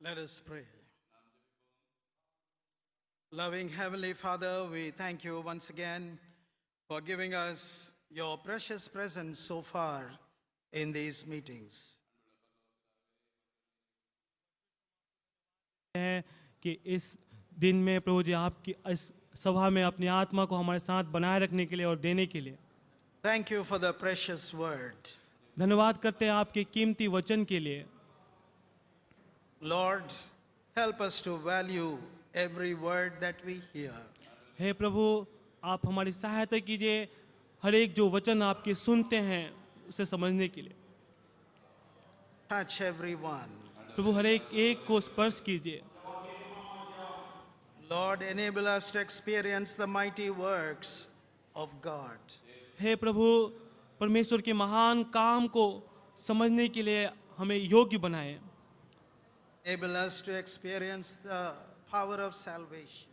Let us pray. Loving Heavenly Father, we thank you once again for giving us your precious presence so far in these meetings. हैं कि इस दिन में प्रभु जी आपकी इस सभा में अपनी आत्मा को हमारे साथ बनाए रखने के लिए और देने के लिए Thank you for the precious word. धन्यवाद करते हैं आपके कीमती वचन के लिए। Lord, help us to value every word that we hear. हे प्रभु, आप हमारी सहायता कीजिए हर एक जो वचन आपके सुनते हैं उसे समझने के लिए। Touch everyone. प्रभु हर एक को स्पर्श कीजिए। Lord, enable us to experience the mighty works of God. हे प्रभु, परमेश्वर के महान काम को समझने के लिए हमें योग्य बनाएं Enable us to experience the power of salvation.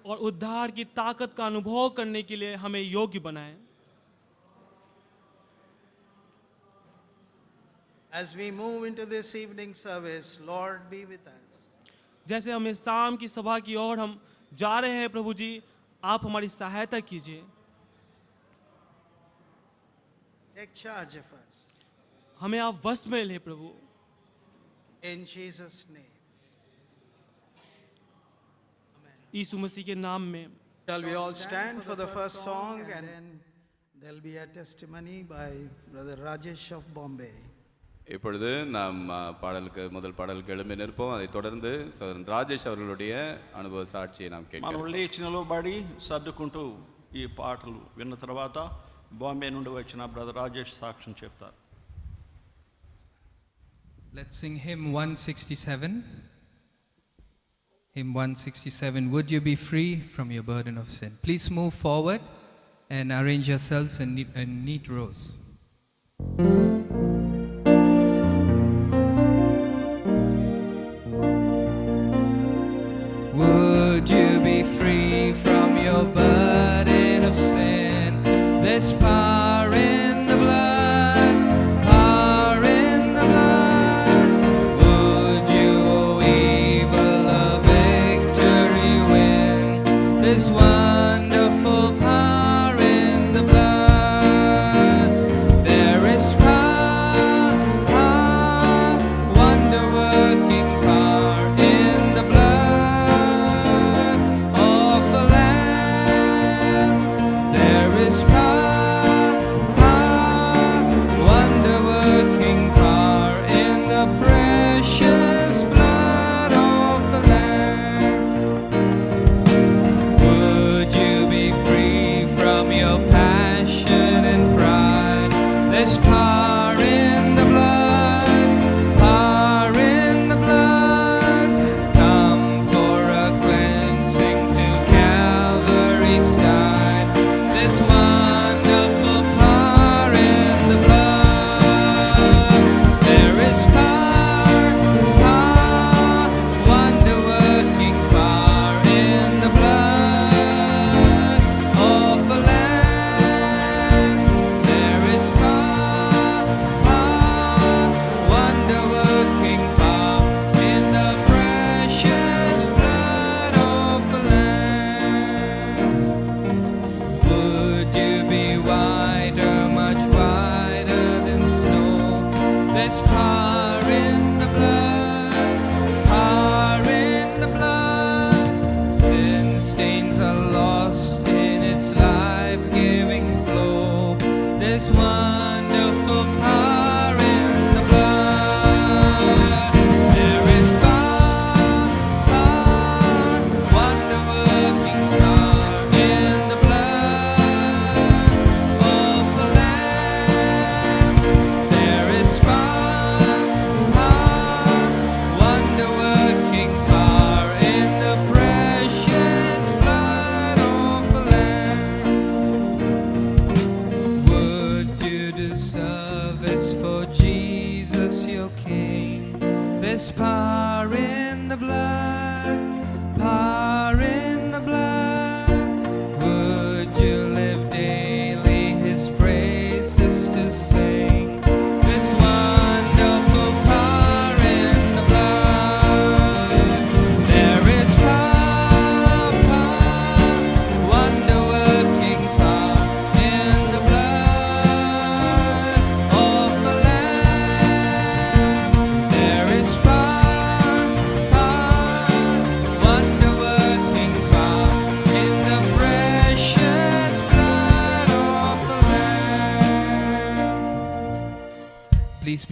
और उद्धार की ताकत का अनुभव करने के लिए हमें योग्य बनाएं। As we move into this evening service, Lord, be with us. जैसे हमें शाम की सभा की ओर हम जा रहे हैं प्रभु जी, आप हमारी सहायता कीजिए। Take charge of us. हमें आप वश में ले प्रभु। In Jesus' name. यीशु मसीह के नाम में। Shall we all stand for the first song, and then there'll be a testimony by Brother Rajesh of Bombay. இப்பொழுது நாம் முதல் பாடலுக்கு எழும்பி நிற்போம். அதைத் தொடர்ந்து சகோதரன் ராஜேஷ் அவர்களுடைய அனுபவ సాక్షిயை நாம் మనం கேட்கிறோம். లేచి నిలబడి సర్దుకుంటూ ఈ పాటలు విన్న తర్వాత బాంబే నుండి వచ్చిన బ్రదర్ రాజేష్ సాక్ష్యం చెప్తారు. Let's sing hymn 167. Hymn 167, Would You Be Free from Your Burden of Sin? Please move forward and arrange yourselves in neat rows. Would you be free from your burden of sin? There's power in the blood, power in the blood. Would you, O evil, a victory win? There's wonderful power in the blood. There is power, wonder-working power in the blood of the Lamb. There is power,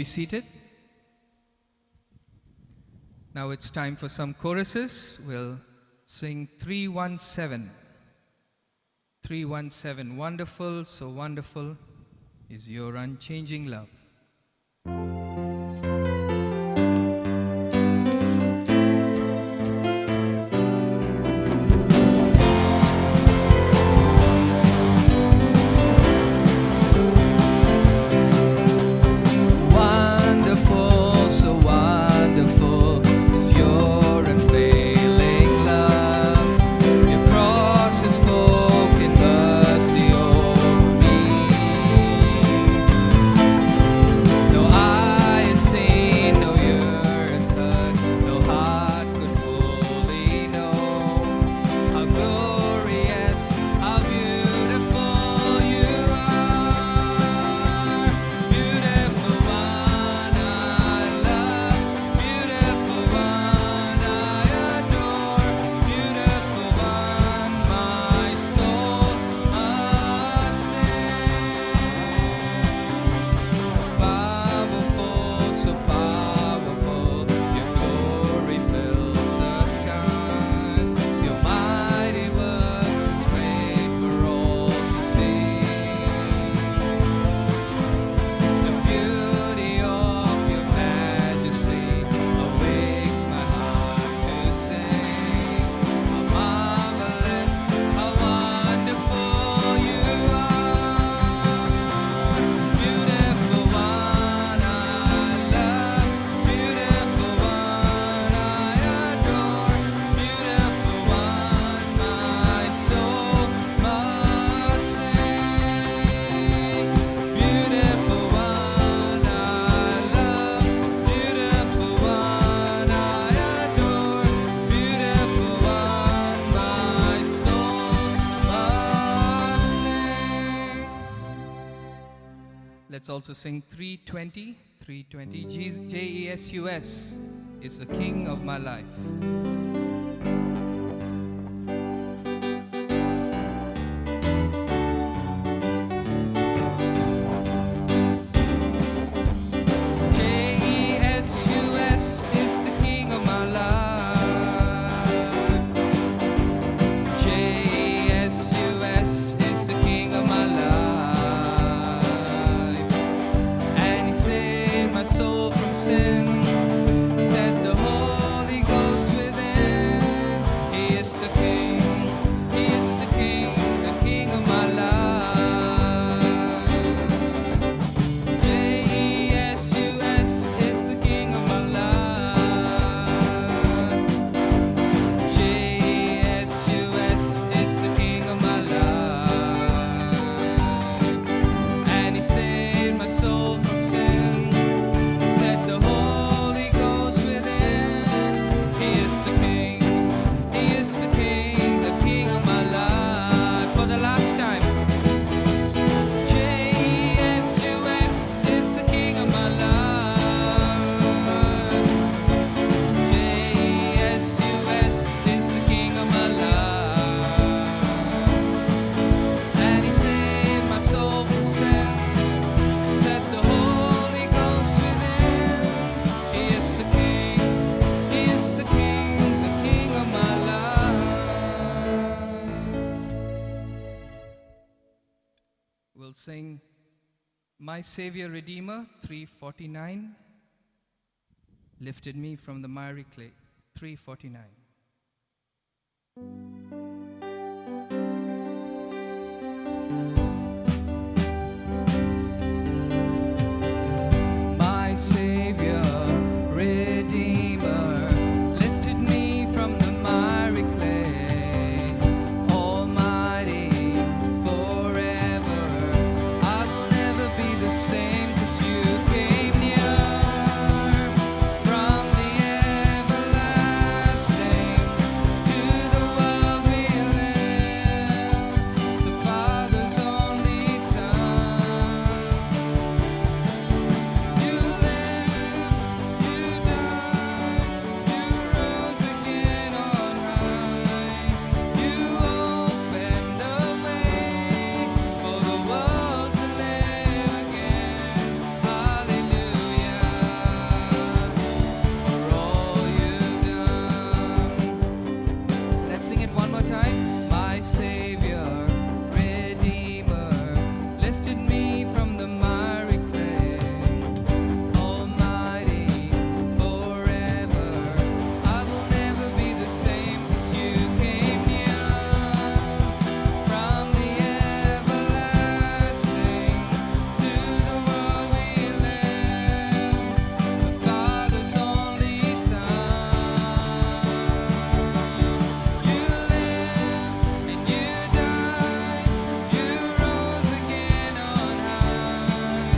be seated. Now it's time for some choruses. We'll sing 317. 317. Wonderful, so wonderful is your unchanging love. Wonderful, so wonderful is your unfailing love. Your cross has spoken mercy over me. No eye has seen, no ear has heard, no heart could fully know how glorious, how beautiful you are. Beautiful one I love, beautiful one I adore, beautiful one my soul must sing. Powerful, so powerful, your glory fills the skies. Your mighty works displayed for all to see. The beauty of your majesty awakes my heart to sing. How marvelous, how wonderful you are. Beautiful one I love, beautiful one I adore, beautiful one my soul must sing. Beautiful one I love, beautiful one I adore, beautiful one my soul must sing. Let's also sing 320. 320. Jesus is the King of my life. Jesus is the King of my life. Jesus is the King of my life. And He saved my soul from sin, set the Holy Ghost within. He is the King, He is the King of my life. Jesus is the King of my life. Jesus is the King of my life. And He saved my soul from sin, set the Holy Ghost within. He is the King, He is the King of my life. For the last time. Jesus is the King of my life. Jesus is the King of my life. And He saved my soul from sin, set the Holy Ghost within. He is the King, He is the King of my life. We'll sing My Savior Redeemer 349. Lifted me from the miry clay 349. My Savior, Redeemer, lifted me from the miry clay. Almighty, forever, I will never be the same, 'cause you came near from the everlasting. time. My Savior, Redeemer, lifted me from the miry clay. Almighty, forever, I will never be the same, 'cause you came near. From the everlasting to the world we live, the Father's only Son. You lived and you died, you rose again on high.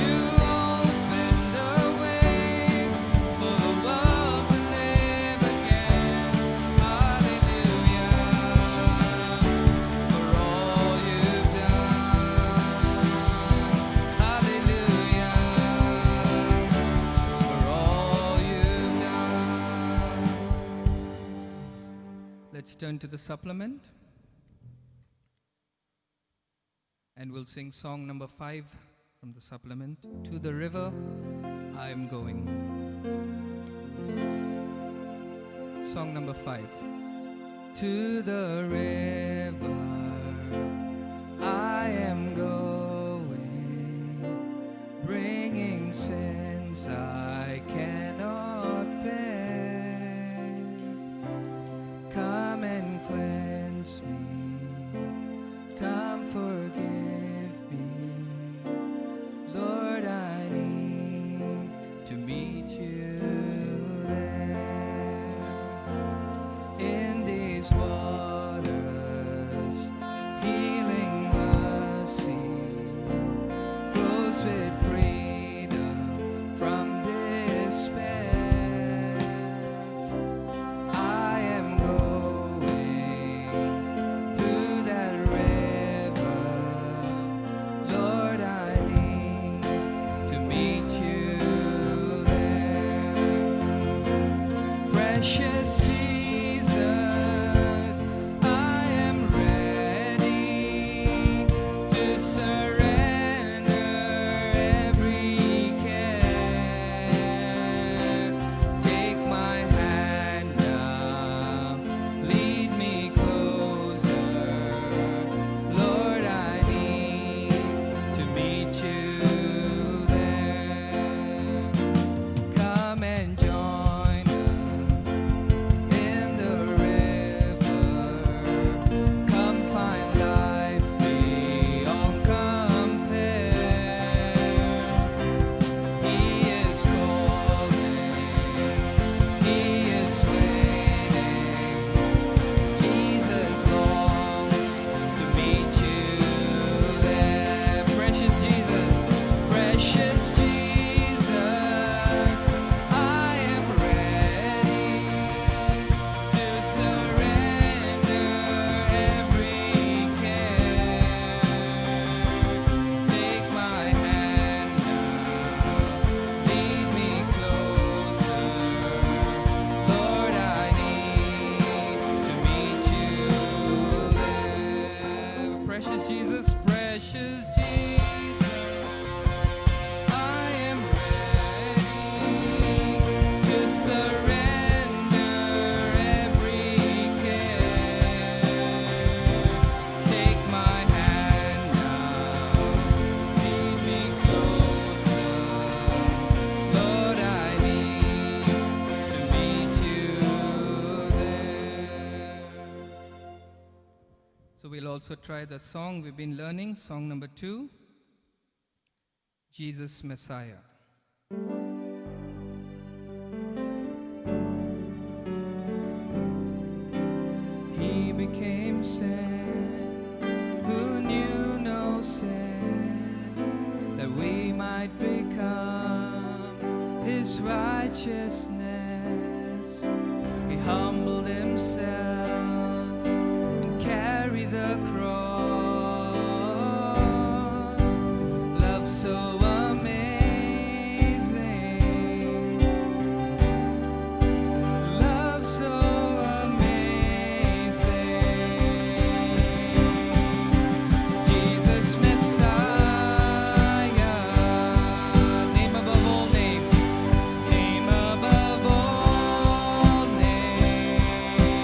You opened the way for the world to live again. Hallelujah for all you've done. Hallelujah for all you've done. Let's turn to the supplement. And we'll sing song number 5 from the supplement. To the river I am going. Song number 5. To the river I am going, bringing sins I cannot bear. Come and cleanse me, come forgive me. Lord, I need to meet you there. In these waters, healing mercy flows with freedom from despair. I am going through that river. Lord, I need to meet you there. Precious Jesus, I am ready to surrender every care. Take my hand now, lead me closer. Lord, I need to meet you there. Come and join in the river. Come find life beyond compare. He is calling, He is waiting. Jesus longs to meet you there. Precious Jesus, precious Jesus, I am ready to surrender every care. Take my hand now, lead me closer. Lord, I need to meet you there. Precious Jesus, precious Jesus, I am ready to surrender every care. Take my hand now, lead me closer. Lord, I need to meet you there. So we'll also try the song we've been learning, song number 2, Jesus Messiah. He became sin who knew no sin, that we might become his righteousness. He humbled himself and carried the cross. Love so amazing, love so amazing. Jesus Messiah, name above all names, name above all names.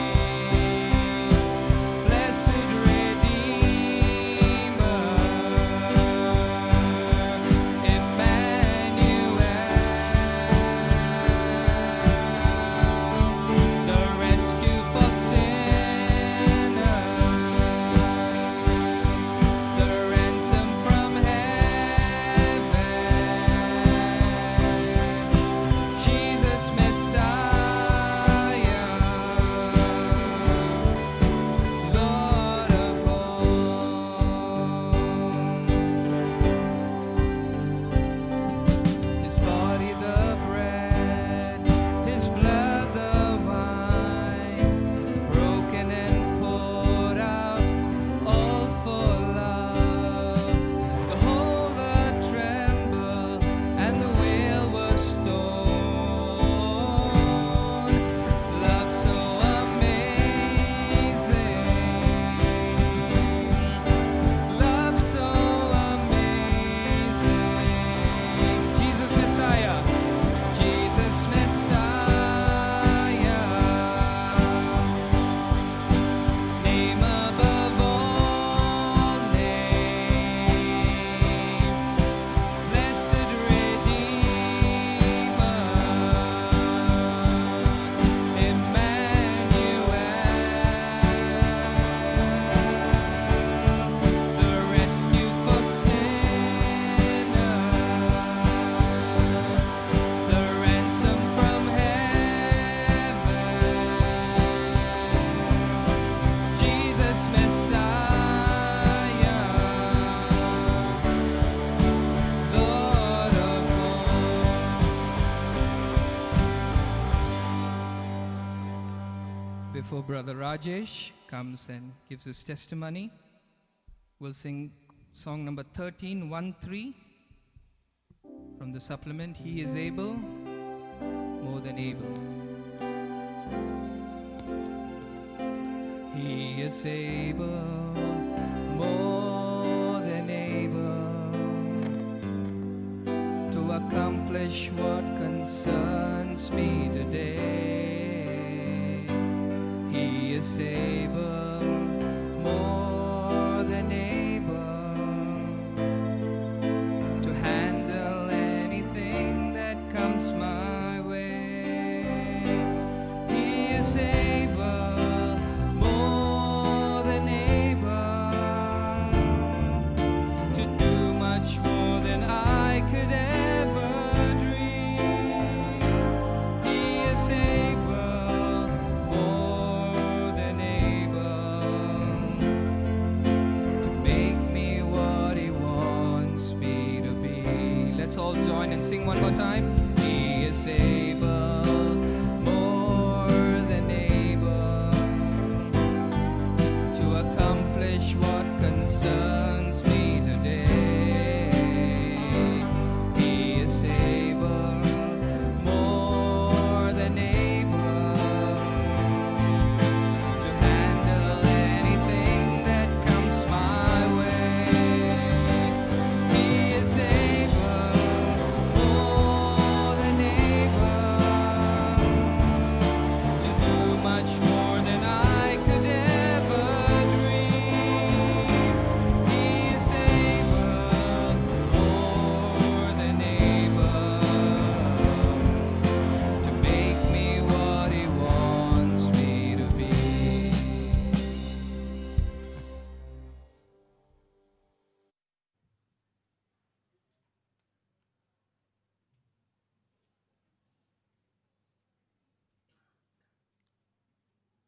before Brother Rajesh comes and gives his testimony, we'll sing song number 13, from the supplement, He is Able, More Than Able. He is able, more than able, to accomplish what concerns me today. He is able, more than able, to handle anything that comes my way. He is able, more than able, to do much more than I could ever dream. He is able, more than able, to make me what He wants me to be. Let's all join and sing one more time. He is able, more than able, to accomplish what concerns me today. He is able, more than able, to handle anything that comes my way. He is able, more than able, to do much more than I could ever dream. He is able, more than able, to make me what He wants me to be.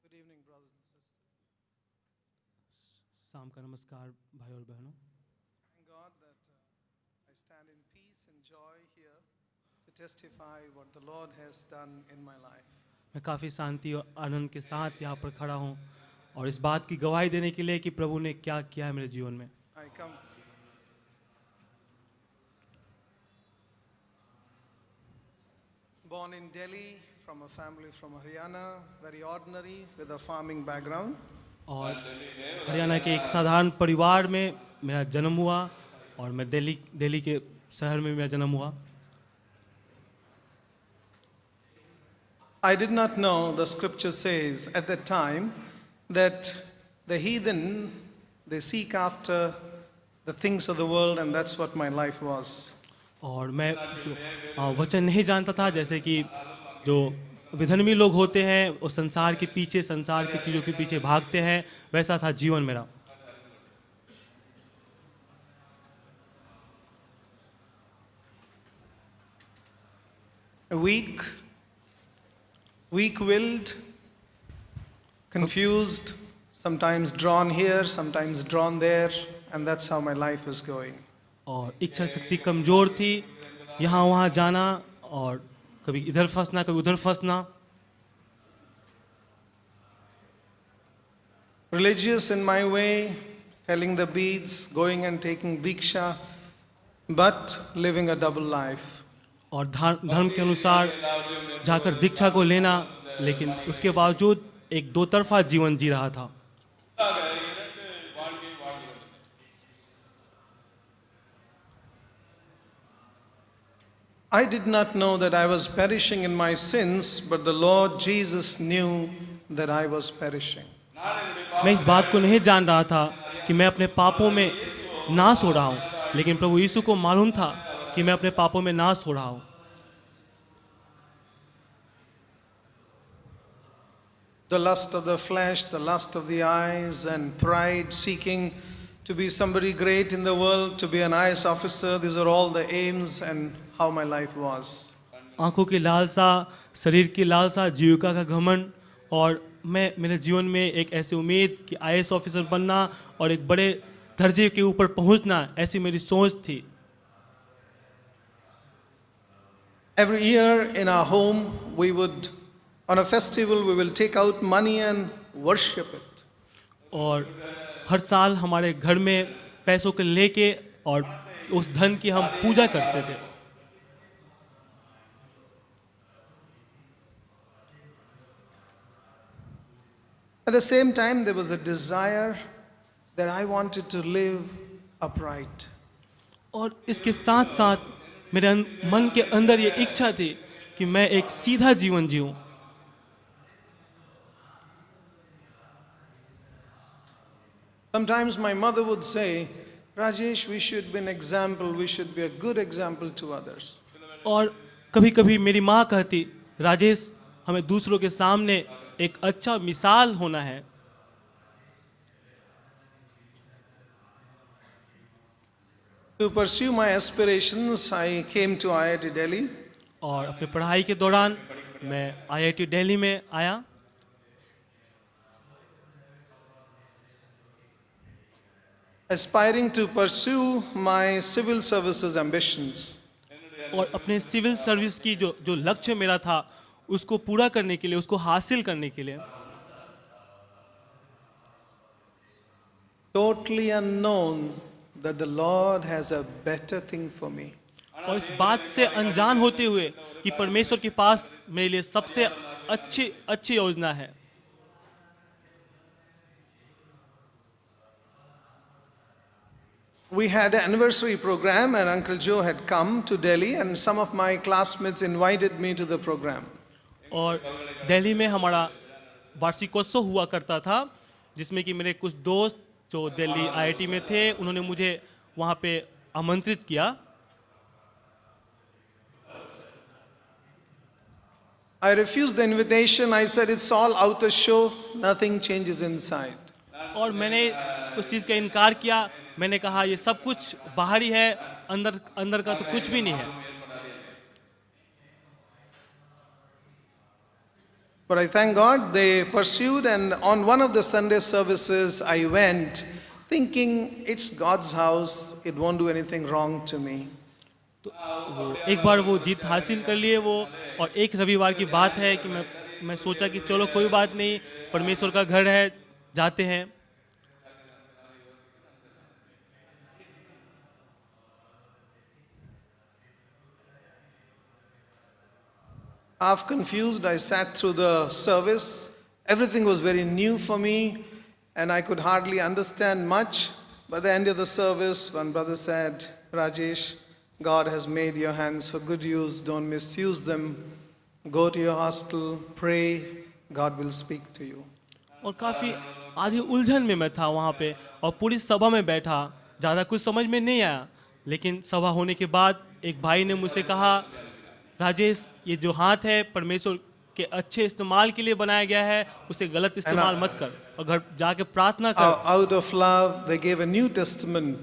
Good evening, brothers and sisters. शाम का नमस्कार भाई और बहनों। Thank God that I stand in peace and joy here to testify what the Lord has done in my life. मैं काफ़ी शांति और आनंद के साथ यहाँ पर खड़ा हूँ और इस बात की गवाही देने के लिए कि प्रभु ने क्या किया है मेरे जीवन में। I come born in Delhi from a family from Haryana, very ordinary with a farming background. और हरियाणा के एक साधारण परिवार में मेरा जन्म हुआ और मैं दिल्ली के शहर में मेरा जन्म हुआ। I did not know, the scripture says at that time, that the heathen, they seek after the things of the world, and that's what my life was. और मैं जो वचन नहीं जानता था, जैसे कि जो विधर्मी लोग होते हैं वो संसार के पीछे, संसार की चीज़ों के पीछे भागते हैं, वैसा था जीवन मेरा। Weak-willed, confused, sometimes drawn here, sometimes drawn there, and that's how my life was going. और इच्छा शक्ति कमज़ोर थी, यहाँ वहाँ जाना और कभी इधर फंसना कभी उधर फंसना। Religious in my way, telling the beads, going and taking diksha, but living a double life. और धर्म के अनुसार जाकर दीक्षा को लेना, लेकिन उसके बावजूद एक दो तरफा जीवन जी रहा था। I did not know that I was perishing in my sins, but the Lord Jesus knew that I was perishing. मैं इस बात को नहीं जान रहा था कि मैं अपने पापों में नाश हो रहा हूँ, लेकिन प्रभु यीशु को मालूम था कि मैं अपने पापों में नाश हो रहा हूँ। The lust of the flesh, the lust of the eyes, and pride, seeking to be somebody great in the world, to be an IAS officer, these are all the aims and how my life was. आंखों की लालसा, शरीर की लालसा, जीविका का घमंड, और मैं मेरे जीवन में एक ऐसी उम्मीद कि IAS ऑफिसर बनना और एक बड़े दर्जे के ऊपर पहुंचना, ऐसी मेरी सोच थी। Every year in our home, we would On a festival, we will take out money and worship it. और हर साल हमारे घर में पैसों को लेके और उस धन की हम पूजा करते थे। At the same time, there was a desire that I wanted to live upright. और इसके साथ साथ मेरे मन के अंदर ये इच्छा थी कि मैं एक सीधा जीवन जीऊं। Sometimes my mother would say, Rajesh, we should be an example, we should be a good example to others. और कभी कभी मेरी माँ कहती, राजेश हमें दूसरों के सामने एक अच्छा मिसाल होना है। To pursue my aspirations, I came to IIT Delhi. और अपनी पढ़ाई के दौरान मैं आईआईटी दिल्ली में आया aspiring to pursue my civil services ambitions. और अपने सिविल सर्विस की जो लक्ष्य मेरा था उसको पूरा करने के लिए, उसको हासिल करने के लिए Totally unknown that the Lord has a better thing for me. और इस बात से अनजान होते हुए कि परमेश्वर के पास मेरे लिए सबसे अच्छी योजना है। We had an anniversary program and Uncle Joe had come to Delhi and some of my classmates invited me to the program. और दिल्ली में हमारा वार्षिकोत्सव हुआ करता था जिसमें कि मेरे कुछ दोस्त जो दिल्ली आईआईटी में थे उन्होंने मुझे वहाँ पे आमंत्रित किया। I refused the invitation. I said it's all outer show, nothing changes inside. और मैंने उस चीज़ का इनकार किया। मैंने कहा ये सब कुछ बाहरी है, अंदर का तो कुछ भी नहीं है। But I thank God they pursued, and on one of the Sunday services I went thinking it's God's house, it won't do anything wrong to me. तो एक बार वो जीत हासिल कर लिए वो, और एक रविवार की बात है कि मैं सोचा कि चलो कोई बात नहीं, परमेश्वर का घर है, जाते हैं। Half confused, I sat through the service. Everything was very new for me, and I could hardly understand much. By the end of the service, one brother said, Rajesh, God has made your hands for good use, don't misuse them. Go to your hostel, pray, God will speak to you. और काफ़ी आधी उलझन में मैं था वहाँ पे, और पूरी सभा में बैठा, ज़्यादा कुछ समझ में नहीं आया। लेकिन सभा होने के बाद एक भाई ने मुझसे कहा, राजेश ये जो हाथ है परमेश्वर के अच्छे इस्तेमाल के लिए बनाया गया है, उसे गलत इस्तेमाल मत कर, और घर जाके प्रार्थना कर। Out of love, they gave a New Testament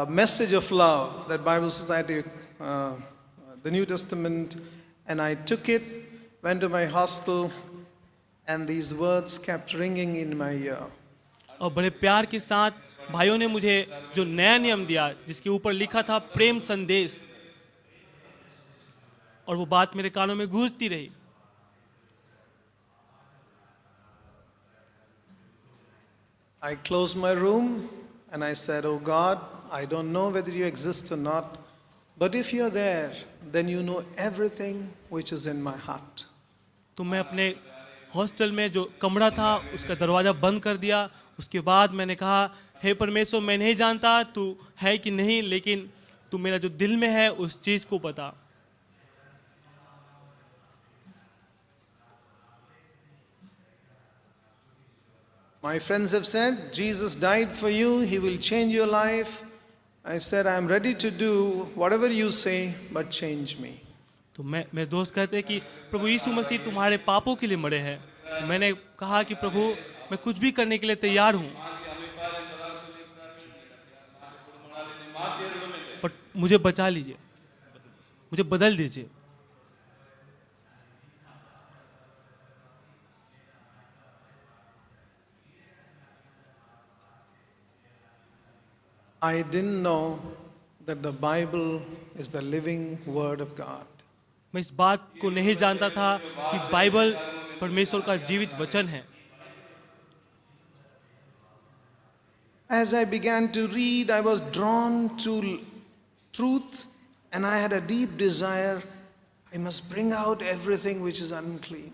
message of love, that Bible Society, the New Testament, and I took it, went to my hostel, and these words kept ringing in my ear. और बड़े प्यार के साथ भाइयों ने मुझे जो नया नियम दिया जिसके ऊपर लिखा था प्रेम संदेश, और वो बात मेरे कानों में गूंजती रही। I closed my room and I said, Oh God, I don't know whether you exist or not, but if you're there, then you know everything which is in my heart. तो मैं अपने हॉस्टल में जो कमरा था उसका दरवाज़ा बंद कर दिया। उसके बाद मैंने कहा, हे परमेश्वर, मैं नहीं जानता तू है कि नहीं, लेकिन तू मेरा जो दिल में है उस चीज़ को बता। My friends have said, Jesus died for you, He will change your life. I said, I'm ready to do whatever you say, but change me. तो मेरे दोस्त कहते हैं कि प्रभु यीशु मसीह तुम्हारे पापों के लिए मरे हैं। तो मैंने कहा कि प्रभु मैं कुछ भी करने के लिए तैयार हूँ, पर मुझे बचा लीजिए, मुझे बदल दीजिए। I didn't know that the Bible is the living Word of God. मैं इस बात को नहीं जानता था कि बाइबल परमेश्वर का जीवित वचन है। As I began to read, I was drawn to truth, and I had a deep desire. I must bring out everything which is unclean.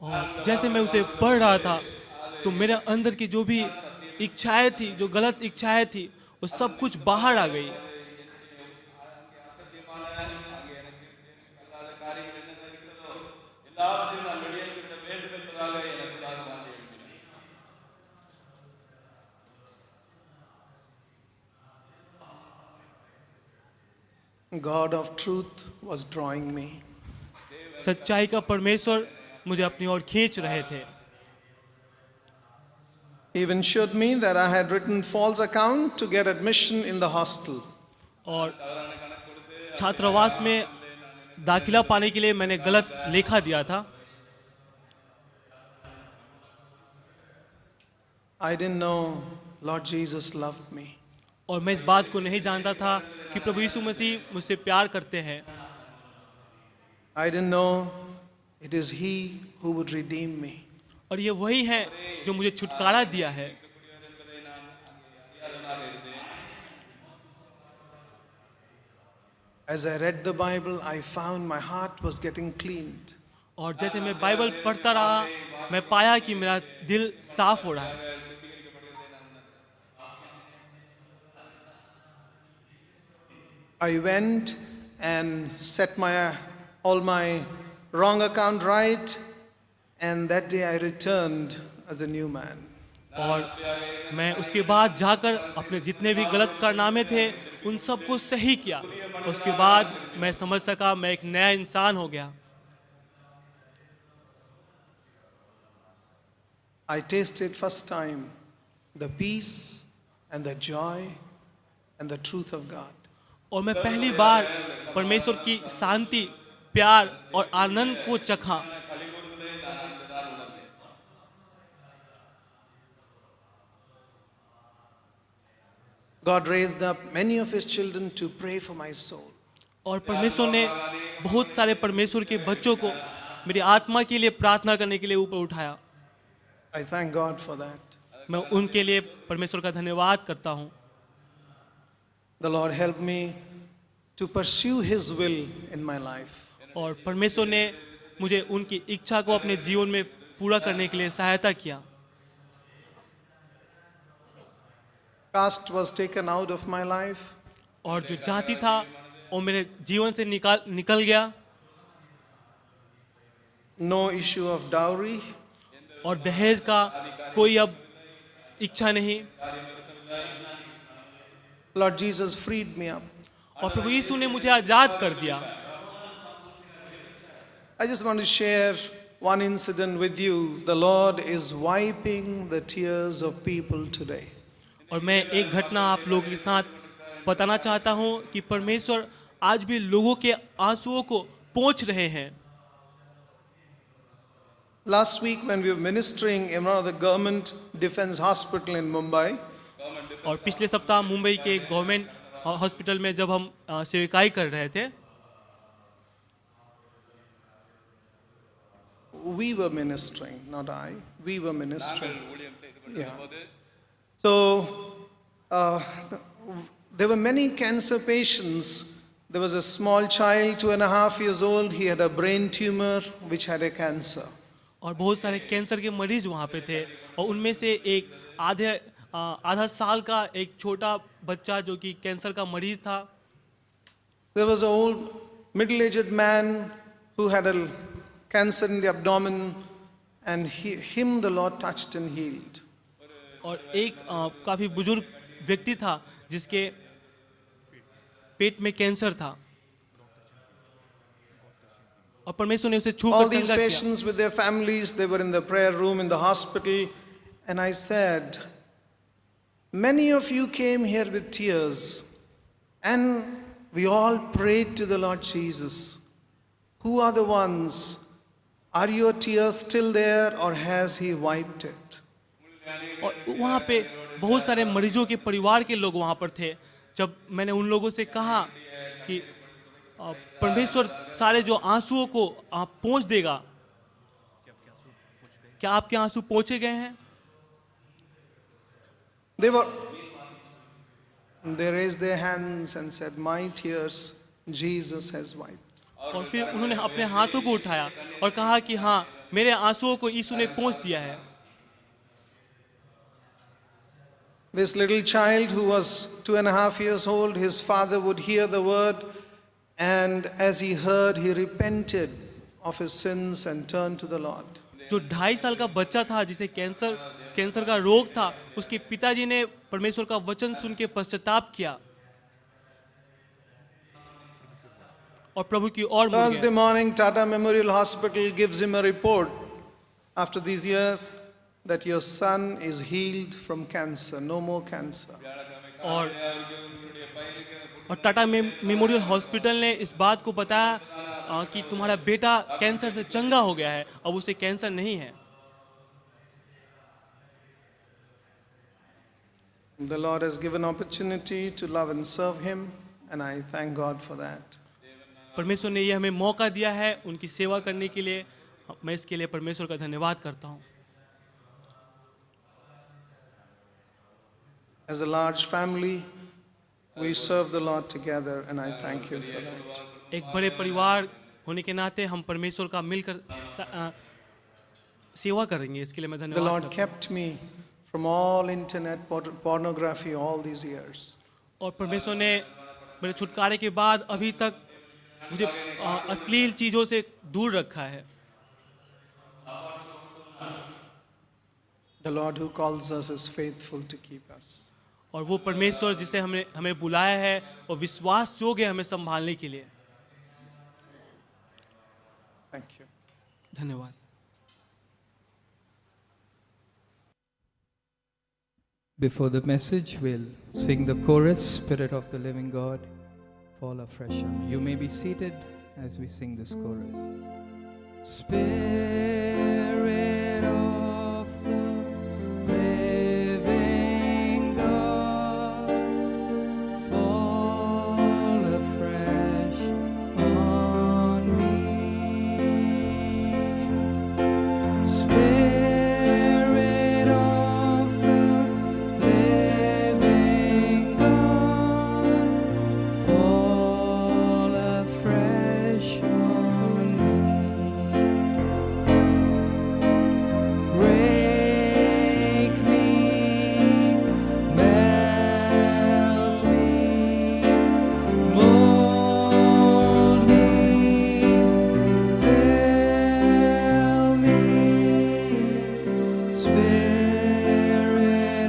और जैसे मैं उसे पढ़ रहा था तो मेरे अंदर की जो भी इच्छाएं थी, जो गलत इच्छाएं थी, वो सब कुछ बाहर आ गई। God of truth was drawing me. सच्चाई का परमेश्वर मुझे अपनी ओर खींच रहे थे। He even showed me that I had written false account to get admission in the hostel. और छात्रावास में दाखिला पाने के लिए मैंने गलत लेखा दिया था। I didn't know Lord Jesus loved me. और मैं इस बात को नहीं जानता था कि प्रभु यीशु मसीह मुझसे प्यार करते हैं। I didn't know it is He who would redeem me. और ये वही है जो मुझे छुटकारा दिया है। As I read the Bible, I found my heart was getting cleaned. और जैसे मैं बाइबल पढ़ता रहा, मैं पाया कि मेरा दिल साफ हो रहा है। I went and set all my wrong account right, and that day I returned as a new man. और मैं उसके बाद जाकर अपने जितने भी गलत कारनामे थे उन सबको सही किया। उसके बाद मैं समझ सका मैं एक नया इंसान हो गया। I tasted first time the peace and the joy and the truth of God. और मैं पहली बार परमेश्वर की शांति, प्यार और आनंद को चखा। God raised up many of His children to pray for my soul. और परमेश्वर ने बहुत सारे परमेश्वर के बच्चों को मेरी आत्मा के लिए प्रार्थना करने के लिए ऊपर उठाया। I thank God for that. मैं उनके लिए परमेश्वर का धन्यवाद करता हूँ। The Lord helped me to pursue His will in my life. और परमेश्वर ने मुझे उनकी इच्छा को अपने जीवन में पूरा करने के लिए सहायता किया। Caste was taken out of my life. और जो जाति था वो मेरे जीवन से निकल गया। No issue of dowry. और दहेज का कोई अब इच्छा नहीं। Lord Jesus freed me up. और प्रभु यीशु ने मुझे आजाद कर दिया। I just want to share one incident with you. The Lord is wiping the tears of people today. और मैं एक घटना आप लोगों के साथ बताना चाहता हूँ कि परमेश्वर आज भी लोगों के आंसुओं को पोंछ रहे हैं। Last week when we were ministering in one of the government defense hospital in Mumbai, और पिछले सप्ताह मुंबई के गवर्नमेंट हॉस्पिटल में जब हम सेविकाई कर रहे थे, we were ministering, not I. We were ministering. Yeah. So there were many cancer patients. There was a small child, 2.5 years old. He had a brain tumor which had a cancer. और बहुत सारे cancer के मरीज वहाँ पे थे और उनमें से एक आधा साल का एक छोटा बच्चा जो कि कैंसर का मरीज था। There was an old middle-aged man who had a cancer in the abdomen, and him the Lord touched and healed. और एक काफी बुजुर्ग व्यक्ति था जिसके पेट में कैंसर था और परमेश्वर ने उसे छू All कर these चंगा किया। patients with their families, they were in the prayer room in the hospital, and I said, many of you came here with tears, and we all prayed to the Lord Jesus. Who are the ones? Are your tears still there, or has He wiped it? और वहाँ पे बहुत सारे मरीजों के परिवार के लोग वहाँ पर थे। जब मैंने उन लोगों से कहा कि परमेश्वर सारे जो आंसुओं को पोंछ देगा। क्या आपके आंसू पोंछे गए हैं? They raised their hands and said, "My tears Jesus has wiped." और फिर उन्होंने अपने हाथों को उठाया और कहा कि हाँ, मेरे आंसुओं को यीशु ने पोंछ दिया है। This little child who was 2.5 years old, his father would hear the word, and as he heard, he repented of his sins and turned to the Lord. जो 2.5 साल का बच्चा था जिसे कैंसर का रोग था, उसके पिताजी ने परमेश्वर का वचन सुन के पश्चाताप किया और प्रभु की ओर मुड़ Thursday गया। morning, Tata Memorial Hospital gives him a report after these years that your son is healed from cancer, no more cancer. और टाटा मेमोरियल हॉस्पिटल ने इस बात को बताया कि तुम्हारा बेटा कैंसर से चंगा हो गया है, अब उसे कैंसर नहीं है। The Lord has given opportunity to love and serve him, and I thank God for that. परमेश्वर ने ये हमें मौका दिया है उनकी सेवा करने के लिए, मैं इसके लिए परमेश्वर का धन्यवाद करता हूँ। As a large family, we serve the Lord together, and I thank Him for that. एक बड़े परिवार होने के नाते हम परमेश्वर का मिलकर सेवा करेंगे, इसके लिए मैं The धन्यवाद Lord करता हूँ। kept me from all internet pornography all these years. और परमेश्वर ने मेरे छुटकारे के बाद अभी तक मुझे अश्लील चीजों से दूर रखा है। The Lord who calls us is faithful to keep us. और वो परमेश्वर जिसे हमें बुलाया है और विश्वास योग्य हमें संभालने के लिए। Thank you. धन्यवाद। Before the message, we'll sing the chorus, Spirit of the Living God, fall afresh on me. You may be seated as we sing this chorus. Spirit of the living God, fall afresh on me. Spirit of the living God, fall afresh on me. Break me, melt me, mold me, fill me. Spirit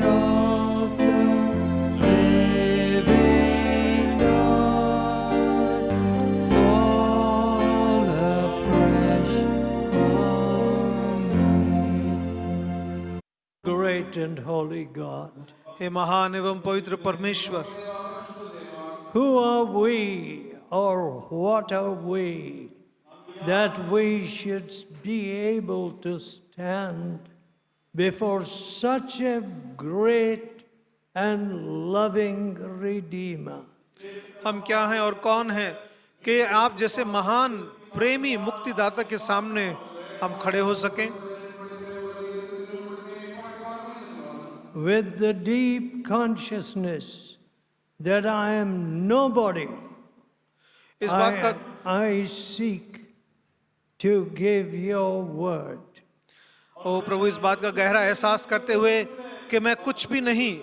of the living God, fall afresh on me. Great and holy God, हे महान एवं पवित्र परमेश्वर, who are we or what are we that we should be able to stand before such a great and loving Redeemer? हम क्या हैं और कौन हैं कि आप जैसे महान प्रेमी मुक्तिदाता के सामने हम खड़े हो सकें? With the deep consciousness that I am nobody, इस बात का I seek to give your word. ओ प्रभु, इस बात का गहरा एहसास करते हुए कि मैं कुछ भी नहीं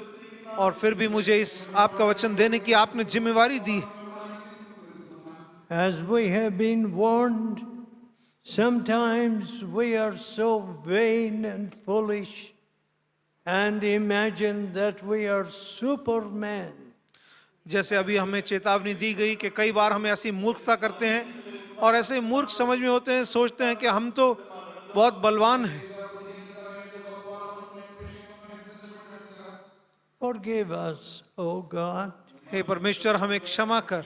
और फिर भी मुझे इस आपका वचन देने की आपने जिम्मेवारी दी। As we have been warned, sometimes we are so vain and foolish and imagine that we are Superman. जैसे अभी हमें चेतावनी दी गई कि कई बार हमें ऐसी मूर्खता करते हैं और ऐसे मूर्ख समझ में होते हैं, सोचते हैं कि हम तो बहुत बलवान हैं। Forgive us, O God. हे परमेश्वर, हमें क्षमा कर।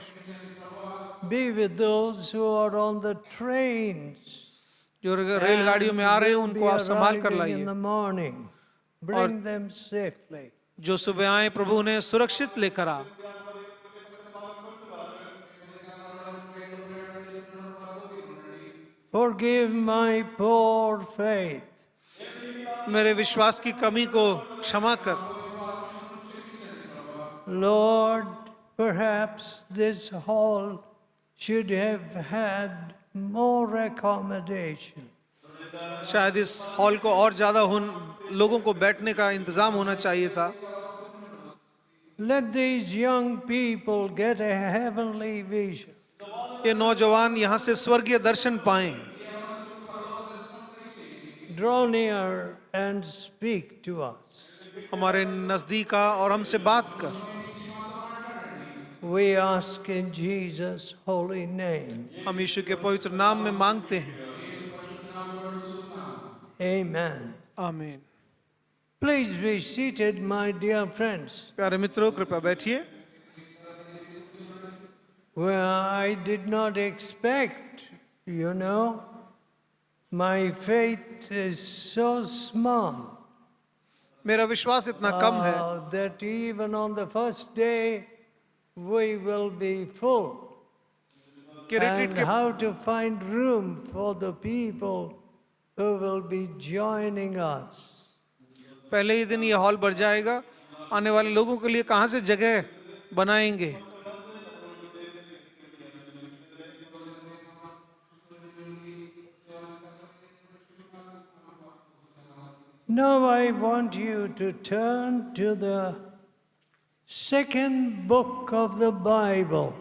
Be with those who are on the trains. जो रेलगाड़ियों में आ रहे हैं and उनको आप संभाल कर arriving in लाइए। the morning. Bring them safely. जो सुबह आए प्रभु उन्हें सुरक्षित लेकर आ। Forgive my poor faith. मेरे विश्वास की कमी को क्षमा कर। Lord, perhaps this hall should have had more accommodation. शायद इस हॉल को और ज्यादा लोगों को बैठने का इंतजाम होना चाहिए था। Let these young people get a heavenly vision. ये नौजवान यहाँ से स्वर्गीय दर्शन पाएं। Draw near and speak to us. हमारे नजदीक आ और हमसे बात कर। We ask in Jesus' holy name. हम यीशु के पवित्र नाम में मांगते हैं। Amen. आमीन। Please be seated, my dear friends. प्यारे मित्रों, कृपया बैठिए। Well, I did not expect, my faith is so small मेरा विश्वास इतना कम है that even on the first day we will be full. कि रिट्रीट And के how to find room for the people who will be joining us. पहले ही दिन ये hall भर जाएगा। आने वाले लोगों के लिए कहाँ से जगह बनाएंगे? Now I want you to turn to the second book of the Bible.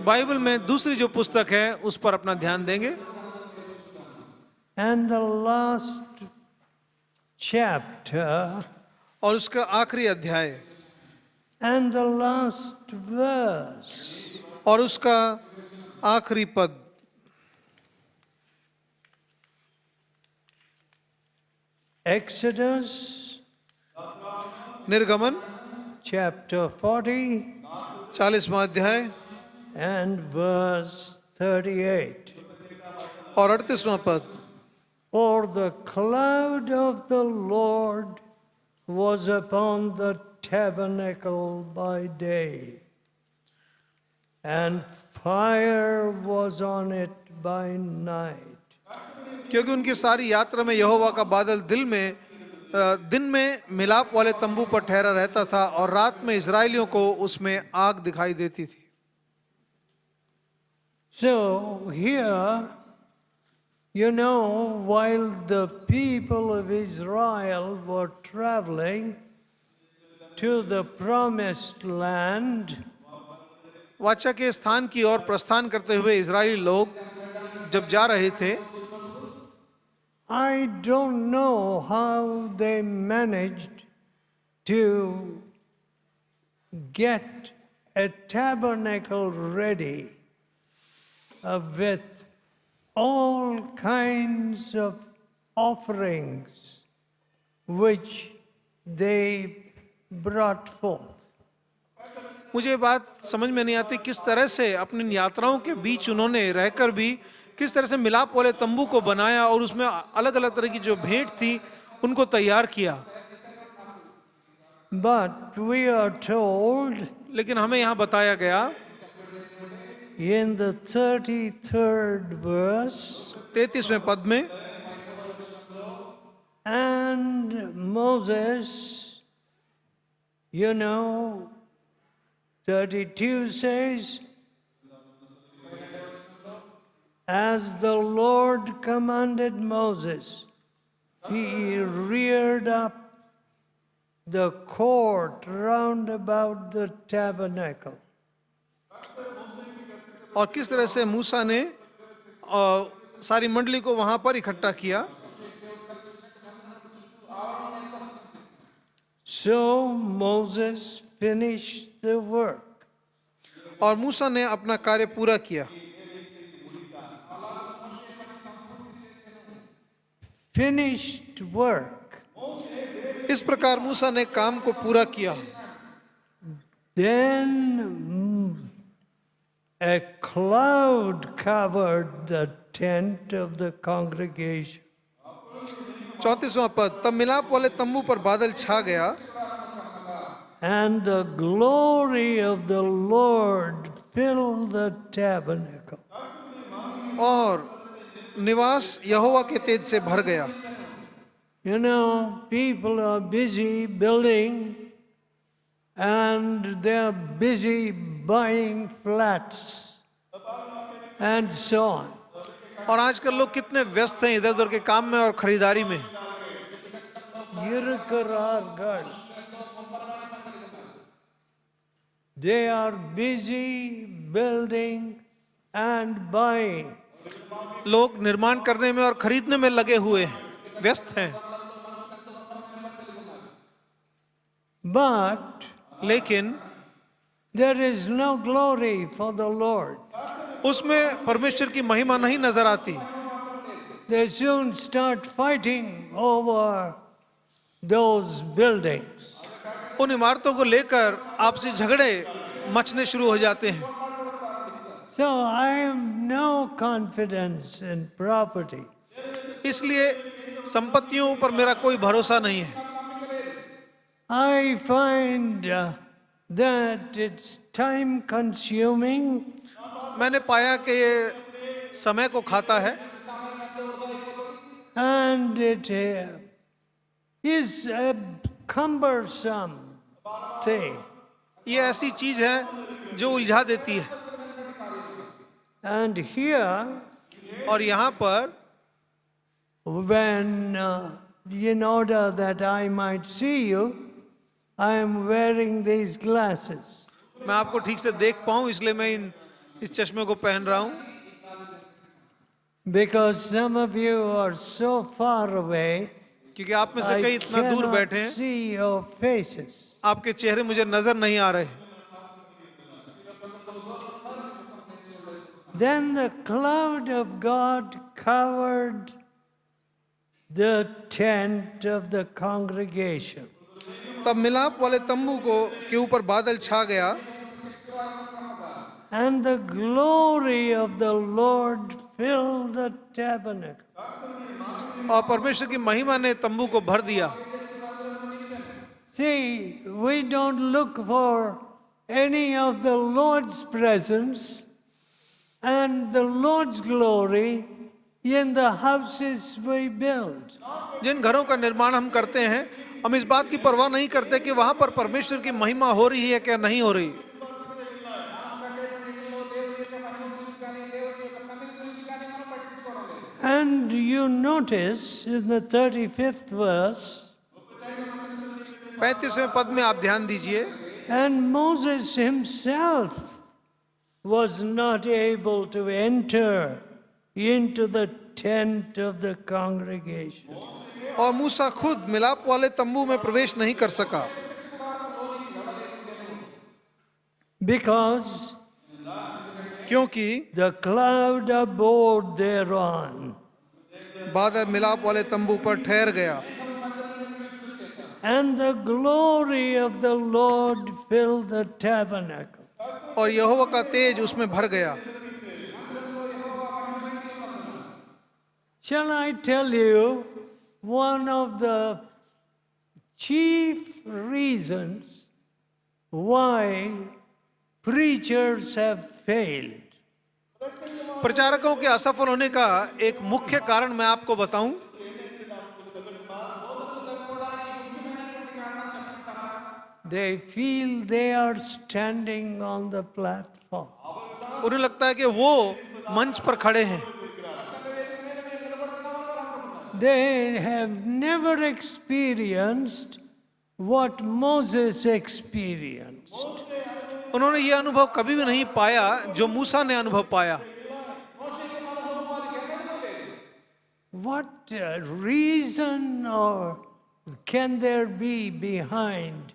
Bible में दूसरी जो पुस्तक है उस पर अपना ध्यान देंगे। And the last chapter और उसका आखिरी अध्याय and the last verse. और उसका आखिरी पद। Exodus निर्गमन chapter 40 40वां अध्याय and verse 38. और 38वां पद। For the cloud of the Lord was upon the tabernacle by day, and fire was on it by night. क्योंकि उनकी सारी यात्रा में यहोवा का बादल दिन में मिलाप वाले तंबू पर ठहरा रहता था और रात में इजरायलियों को उसमें आग दिखाई देती थी। So here, while the people of Israel were traveling to the promised land, वाचा के स्थान की ओर प्रस्थान करते हुए इजरायली लोग जब जा रहे थे, I don't know how they managed to get a tabernacle ready with all kinds of offerings which they brought forth. मुझे ये बात समझ में नहीं आती किस तरह से अपनी यात्राओं के बीच उन्होंने रहकर भी किस तरह से मिलाप वाले तंबू को बनाया और उसमें अलग अलग तरह की जो भेंट थी उनको तैयार किया। But we are told लेकिन हमें यहाँ बताया गया in the 33rd verse, 33वें पद में, and Moses, 32 says, as the Lord commanded Moses, he reared up the court round about the tabernacle. और किस तरह से मूसा ने सारी मंडली को वहां पर इकट्ठा किया। So Moses finished the work. और मूसा ने अपना कार्य पूरा किया। Finished work. इस प्रकार मूसा ने काम को पूरा किया। Then a cloud covered the tent of the congregation. 34वां पद, तब मिलाप वाले तंबू पर बादल छा गया And the glory of the Lord filled the tabernacle. और निवास यहोवा के तेज से भर गया। You know, people are busy building and they're busy buying flats and so on. और आजकल लोग कितने व्यस्त हैं इधर उधर के काम में और खरीदारी में। Yirukkarargal. They are busy building and buying. लोग निर्माण करने में और खरीदने में लगे हुए हैं, व्यस्त हैं। But लेकिन there is no glory for the Lord. उसमें परमेश्वर की महिमा नहीं नजर आती। They soon start fighting over those buildings. उन इमारतों को लेकर आपसी झगड़े मचने शुरू हो जाते हैं। So I have no confidence in property. इसलिए संपत्तियों पर मेरा कोई भरोसा नहीं है। I find that it's time consuming मैंने पाया कि ये समय को खाता है and it is a cumbersome thing. ये ऐसी चीज है जो उलझा देती है। And here, और यहाँ पर when in order that I might see you, I am wearing these glasses. मैं आपको ठीक से देख पाऊँ इसलिए मैं इस चश्मे को पहन रहा हूँ। Because some of you are so far away, क्योंकि आप में से कई I इतना दूर cannot बैठे हैं, see your faces. आपके चेहरे मुझे नजर नहीं आ रहे। Then the cloud of God covered the tent of the congregation. तब मिलाप वाले तंबू को के ऊपर बादल छा गया And the glory of the Lord filled the tabernacle. और परमेश्वर की महिमा ने तंबू को भर दिया। See, we don't look for any of the Lord's presence and the Lord's glory in the houses we build. जिन घरों का निर्माण हम करते हैं, हम इस बात की परवाह नहीं करते कि वहां पर परमेश्वर की महिमा हो रही है क्या नहीं हो रही। And you notice in the 35th verse, 35वें पद में आप ध्यान दीजिए, and Moses himself was not able to enter into the tent of the congregation. और मूसा खुद मिलाप वाले तंबू में प्रवेश नहीं कर सका, Because क्योंकि the cloud abode thereon, बादल मिलाप वाले तंबू पर ठहर गया and the glory of the Lord filled the tabernacle. और यहोवा का तेज उसमें भर गया। Shall I tell you one of the chief reasons why preachers have failed? प्रचारकों के असफल होने का एक मुख्य कारण मैं आपको बताऊं, They feel they are standing on the platform. उन्हें लगता है कि वो मंच पर खड़े हैं। They have never experienced what Moses experienced. उन्होंने ये अनुभव कभी भी नहीं पाया जो मूसा ने अनुभव पाया। What reason or can there be behind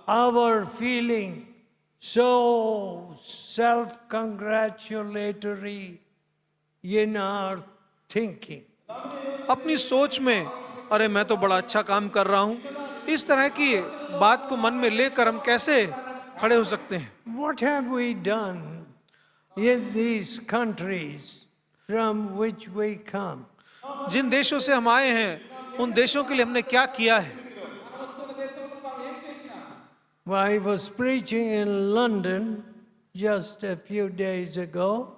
our feeling so self-congratulatory in our thinking? अपनी सोच में अरे मैं तो बड़ा अच्छा काम कर रहा हूँ, इस तरह की बात को मन में लेकर हम कैसे खड़े हो सकते हैं? What have we done in these countries from which we come? जिन देशों से हम आए हैं उन देशों के लिए हमने क्या किया है? I was preaching in London just a few days ago.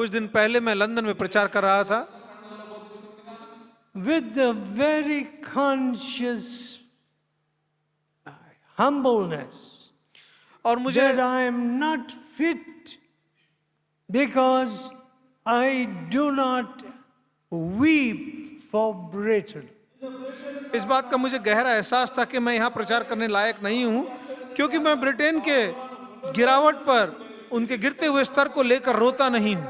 कुछ दिन पहले मैं लंदन में प्रचार कर रहा था with the very conscious humbleness और मुझे that I am not fit because I do not weep for Britain. इस बात का मुझे गहरा एहसास था कि मैं यहाँ प्रचार करने लायक नहीं हूँ, क्योंकि मैं ब्रिटेन के गिरावट पर, उनके गिरते हुए स्तर को लेकर रोता नहीं हूँ।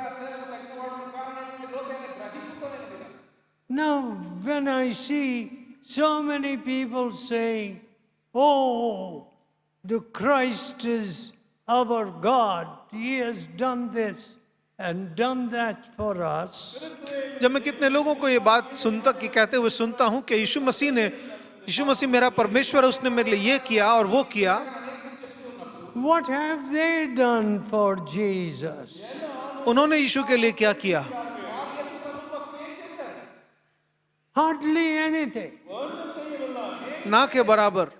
Now, when I see so many people saying, "Oh, the Christ is our God, He has done this and done that for us," जब मैं कितने लोगों को ये बात कहते हुए सुनता हूँ कि यीशु मसीह मेरा परमेश्वर है, उसने मेरे लिए ये किया और वो किया, what have they done for Jesus? उन्होंने यीशु के लिए क्या किया? Hardly anything. ना के बराबर।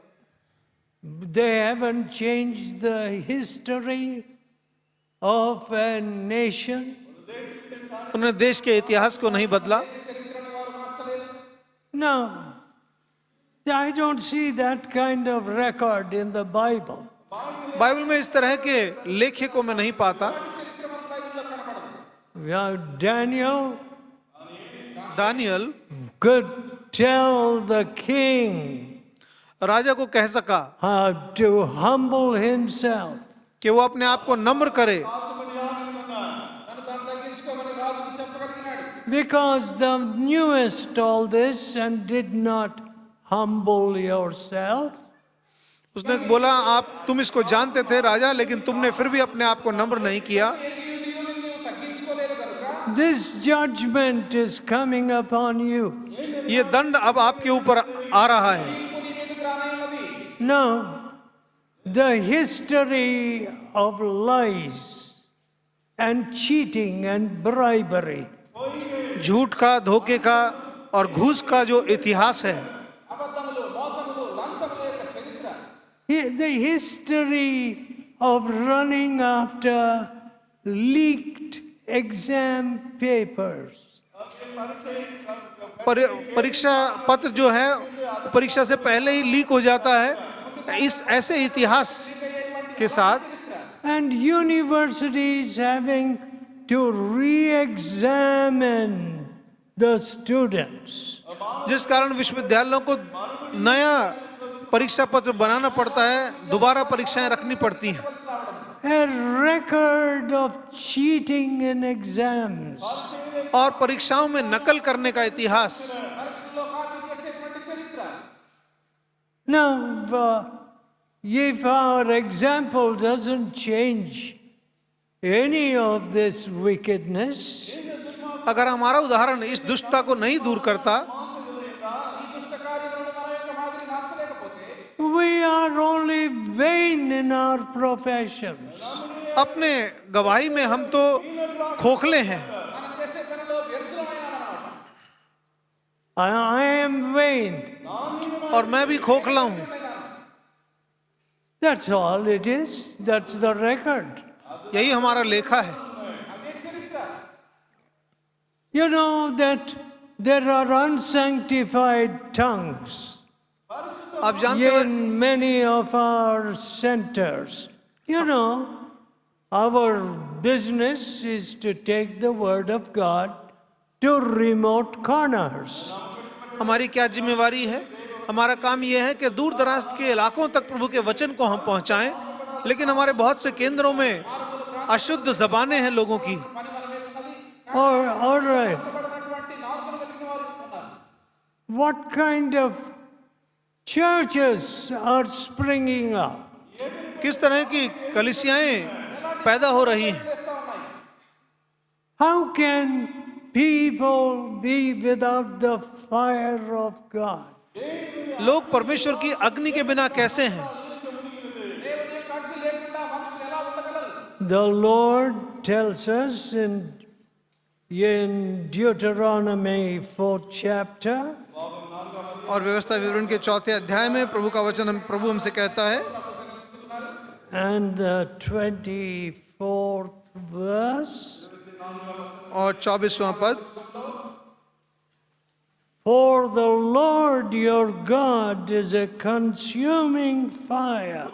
They haven't changed the history of a nation. उन्होंने देश के इतिहास को नहीं बदला। No, I don't see that kind of record in the Bible. Bible में इस तरह के लेखे को मैं नहीं पाता। Daniel could tell the king राजा को कह सका to humble himself. कि वो अपने आप को नम्र करे, Because the newest told this and did not humble yourself. उसने बोला तुम इसको जानते थे राजा, लेकिन तुमने फिर भी अपने आप को नम्र नहीं किया। This judgment is coming upon you. ये दंड अब आपके ऊपर आ रहा है। Now, the history of lies and cheating and bribery, झूठ का, धोखे का और घूस का जो इतिहास है, the history of running after leaked exam papers, परीक्षा पत्र जो है परीक्षा से पहले ही लीक हो जाता है, इस ऐसे इतिहास के साथ, and universities having to re-examine the students. जिस कारण विश्वविद्यालयों को नया परीक्षा पत्र बनाना पड़ता है, दोबारा परीक्षाएं रखनी पड़ती हैं। A record of cheating in exams. और परीक्षाओं में नकल करने का इतिहास। Now, if our example doesn't change any of this wickedness, अगर हमारा उदाहरण इस दुष्टता को नहीं दूर करता, we are only vain in our professions. अपने गवाही में हम तो खोखले हैं। I am vain. और मैं भी खोखला हूँ। That's all it is. That's the record. यही हमारा लेखा है। You know that there are unsanctified tongues आप जानते हो in many of our centers. You know, our business is to take the word of God to remote corners. हमारी क्या जिम्मेवारी है? हमारा काम यह है कि दूर दराज के इलाकों तक प्रभु के वचन को हम पहुंचाएं, लेकिन हमारे बहुत से केंद्रों में अशुद्ध जबानें हैं लोगों की। All right. What kind of churches are springing up? किस तरह की कलीसियाएं पैदा हो रही हैं? How can people be without the fire of God? लोग परमेश्वर की अग्नि के बिना कैसे हैं? The Lord tells us in Deuteronomy 4th chapter, और व्यवस्था विवरण के 4थे अध्याय में प्रभु का वचन प्रभु हमसे कहता है, and the 24th verse, और 24वां पद, For the Lord your God is a consuming fire.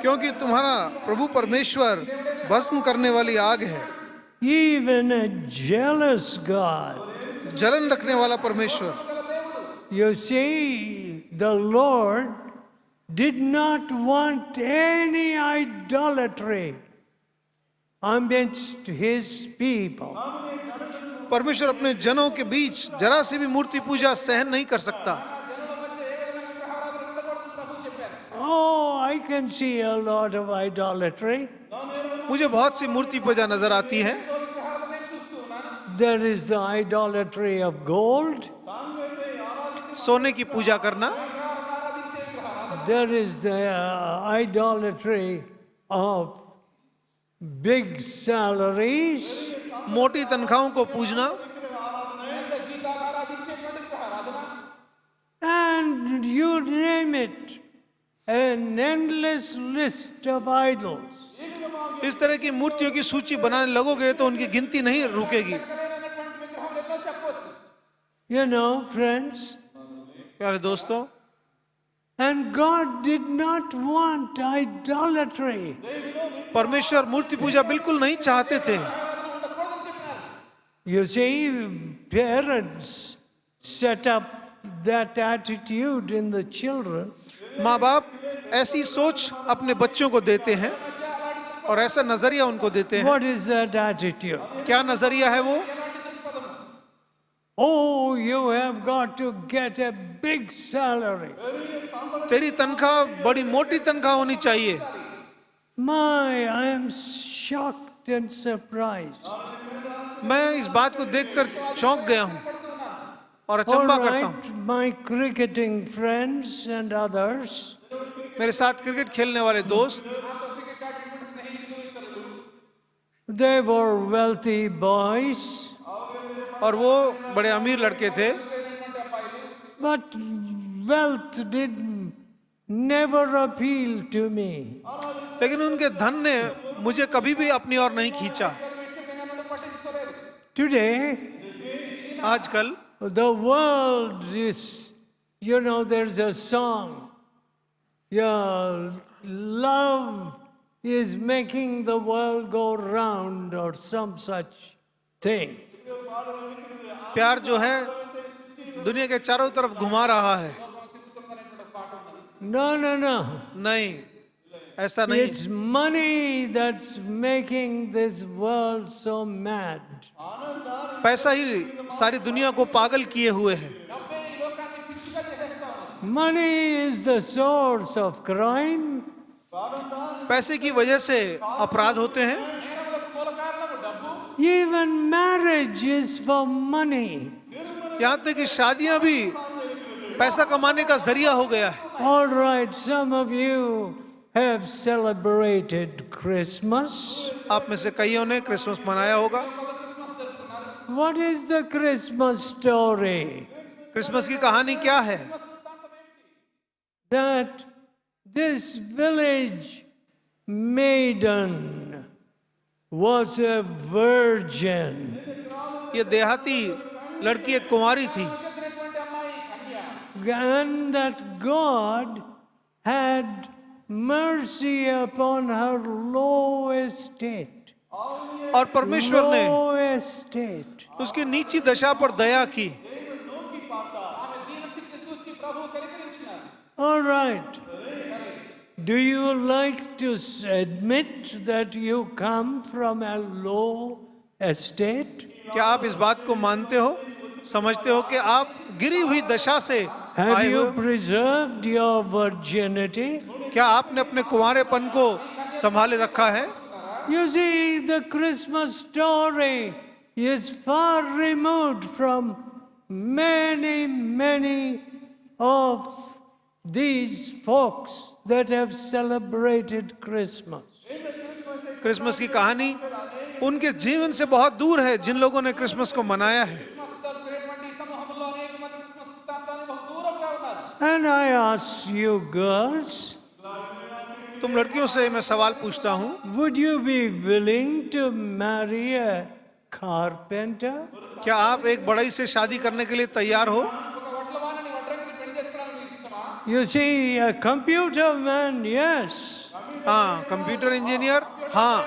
क्योंकि तुम्हारा प्रभु परमेश्वर भस्म करने वाली आग है, Even a jealous God. जलन रखने वाला परमेश्वर। You see, the Lord did not want any idolatry amidst his people. परमेश्वर अपने जनों के बीच जरा सी भी मूर्ति पूजा सहन नहीं कर सकता। Oh, I can see a lot of idolatry. मुझे बहुत सी मूर्ति पूजा नजर आती है। There is the idolatry of gold. सोने की पूजा करना, There is the idolatry of big salaries. मोटी तनख्वाहों को पूजना, And you name it, an endless list of idols. इस तरह की मूर्तियों की सूची बनाने लगोगे तो उनकी गिनती नहीं रुकेगी। You know, friends, प्यारे दोस्तों, and God did not want idolatry. परमेश्वर मूर्ति पूजा बिल्कुल नहीं चाहते थे। You see, parents set up that attitude in the children. माँ बाप ऐसी सोच अपने बच्चों को देते हैं और ऐसा नजरिया उनको देते हैं। What is that attitude? क्या नजरिया है वो? Oh, you have got to get a big salary. तेरी तनख्वाह बड़ी मोटी तनख्वाह होनी चाहिए। My, I am shocked and surprised. मैं इस बात को देखकर चौंक गया हूँ और All अचंभा करता हूँ। right, my cricketing friends and others, मेरे साथ क्रिकेट खेलने वाले दोस्त, they were wealthy boys, और वो बड़े अमीर लड़के थे, but wealth did never appeal to me. लेकिन उनके धन ने मुझे कभी भी अपनी ओर नहीं खींचा। Today, आजकल the world is, you know, there's a song. Yeah, love is making the world go round or some such thing. प्यार जो है दुनिया के चारों तरफ घुमा रहा है। No, no, no. नहीं, ऐसा नहीं। It's money that's making this world so mad. पैसा ही सारी दुनिया को पागल किए हुए है। Money is the source of crime. पैसे की वजह से अपराध होते हैं। Even marriage is for money. यहाँ तक कि शादियां भी पैसा कमाने का जरिया हो गया है। All right, some of you have celebrated Christmas. आप में से कईयों ने क्रिसमस मनाया होगा। What is the Christmas story? Christmas की कहानी क्या है? That this village maiden was a virgin. ये देहाती लड़की एक कुंवारी थी And that God had mercy upon her low estate. और परमेश्वर ने Low estate. उसकी नीची दशा पर दया की। All right. Do you like to admit that you come from a low estate? क्या आप इस बात को मानते हो, समझते हो कि आप गिरी हुई दशा से Have आए you हो? preserved your virginity? क्या आपने अपने कुंवारेपन को संभाले रखा है? You see, the Christmas story is far removed from many of these folks that have celebrated Christmas. Christmas की कहानी उनके जीवन से बहुत दूर है जिन लोगों ने क्रिसमस को मनाया है। And I ask you girls, तुम लड़कियों से मैं सवाल पूछता हूँ, would you be willing to marry a carpenter? क्या आप एक बढ़ई से शादी करने के लिए तैयार हो? You see, a computer man, yes. हाँ, कंप्यूटर इंजीनियर, हाँ.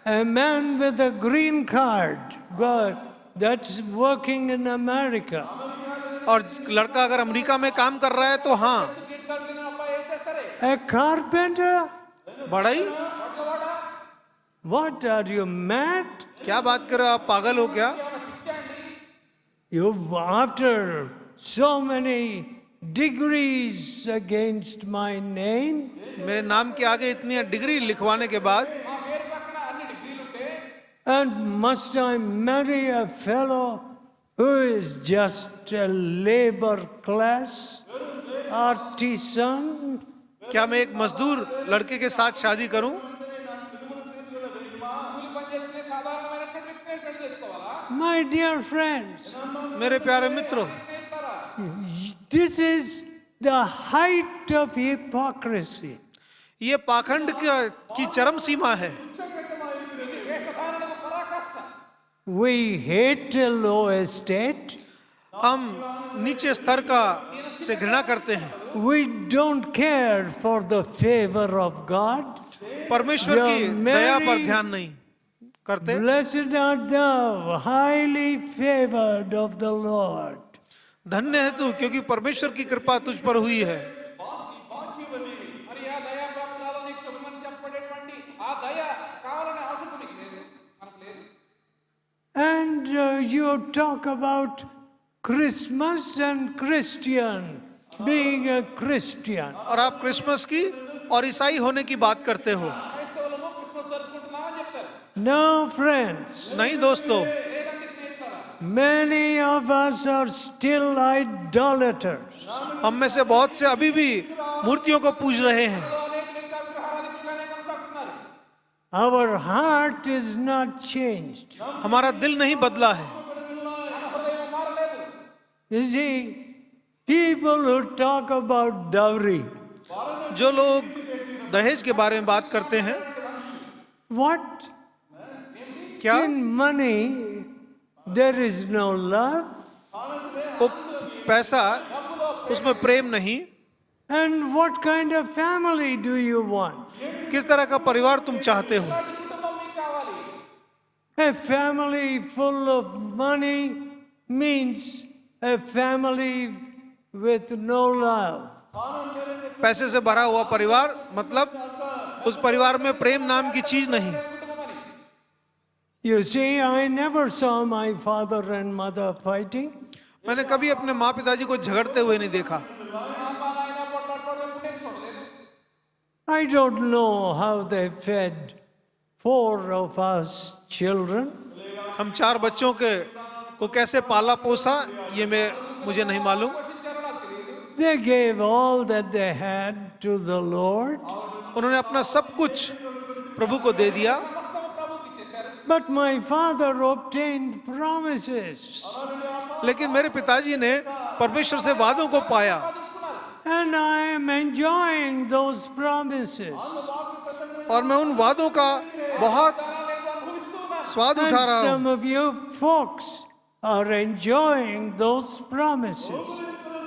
A man with a green card, God, that's working in America. और लड़का अगर अमेरिका में काम कर रहा है तो हाँ. A carpenter? बढ़ई? What, are you mad? क्या बात कर रहे हो आप, पागल हो क्या? You, after so many degrees against my name, मेरे नाम के आगे इतनी डिग्री लिखवाने के बाद and must I marry a fellow who is just a labor class artisan? क्या मैं एक मजदूर लड़के के साथ शादी करूं? My dear friends, मेरे प्यारे मित्रों, this is the height of hypocrisy. ये पाखंड की चरम सीमा है. We hate a low estate. हम नीचे स्तर का से घृणा करते हैं. We don't care for the favor of God. परमेश्वर की दया पर ध्यान नहीं करते. Blessed art thou, highly favored of the Lord. धन्य है तू, क्योंकि परमेश्वर की कृपा तुझ पर हुई है. And you talk about Christmas and Christian, being a Christian. और आप क्रिसमस की और ईसाई होने की बात करते हो. No, friends, नहीं दोस्तों, many of us are still idolaters. हम में से बहुत से अभी भी मूर्तियों को पूज रहे हैं. Our heart is not changed. हमारा दिल नहीं बदला है. You see, people who talk about dowry, जो लोग दहेज के बारे में बात करते हैं, what? क्या In money, there is no love. वो पैसा, उसमें प्रेम नहीं. And what kind of family do you want? किस तरह का परिवार तुम चाहते हो? A family full of money means a family with no love. पैसे से भरा हुआ परिवार मतलब उस परिवार में प्रेम नाम की चीज नहीं. You see, I never saw my father and mother fighting. मैंने कभी अपने माँ पिताजी को झगड़ते हुए नहीं देखा. I don't know how they fed 4 of us children. हम 4 बच्चों को कैसे पाला पोसा, ये मुझे नहीं मालूम. They gave all that they had to the Lord. उन्होंने अपना सब कुछ प्रभु को दे दिया. But my father obtained promises. लेकिन मेरे पिताजी ने परमेश्वर से वादों को पाया. And I am enjoying those promises. और मैं उन वादों का बहुत स्वाद And उठा रहा हूँ. some of you folks are enjoying those promises.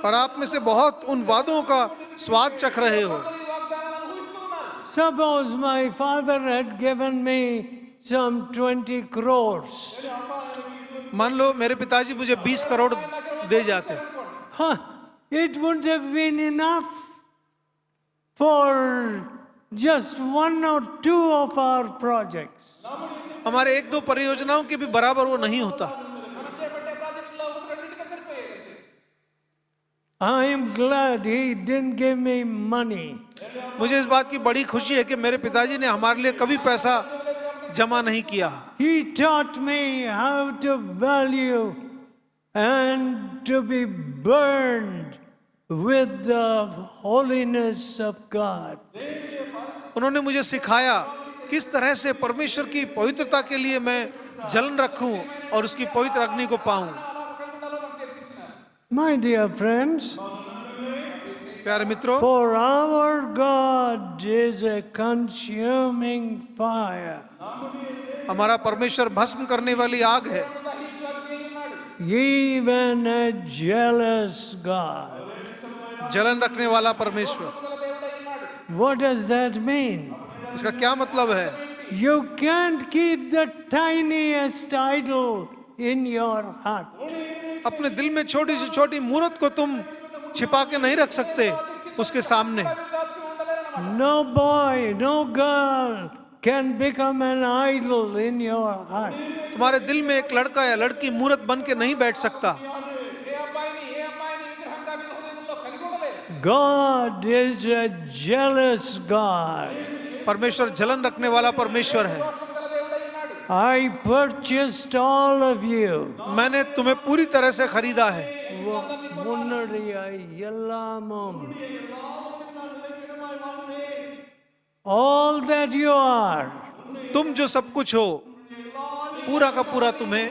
और आप में से बहुत उन वादों का स्वाद चख रहे हो. Suppose my father had given me some 20 crores. मान लो मेरे पिताजी मुझे 20 करोड़ दे जाते, Huh, it wouldn't have been enough for just 1 or 2 of our projects. हमारे 1-2 परियोजनाओं के भी बराबर वो नहीं होता. I am glad he didn't give me money. मुझे इस बात की बड़ी खुशी है कि मेरे पिताजी ने हमारे लिए कभी पैसा जमा नहीं किया. He taught me how to value and to be burned with the holiness of God. उन्होंने मुझे सिखाया किस तरह से परमेश्वर की पवित्रता के लिए मैं जलन रखूं और उसकी पवित्र अग्नि को पाऊं. My dear friends, प्यारे मित्रों, for our God is a consuming fire. हमारा परमेश्वर भस्म करने वाली आग है, even a jealous God. जलन रखने वाला परमेश्वर। What does that mean? इसका क्या मतलब है? You can't keep the tiniest idol in your heart. अपने दिल में छोटी से छोटी मूर्त को तुम छिपा के नहीं रख सकते उसके सामने। No boy, no girl can become an idol in your heart. तुम्हारे दिल में एक लड़का या लड़की मूर्त बन के नहीं बैठ सकता। God is a jealous God. परमेश्वर जलन रखने वाला परमेश्वर है। I purchased all of you. मैंने तुम्हें पूरी तरह से खरीदा है। All that you are, तुम जो सब कुछ हो, पूरा का पूरा तुम्हें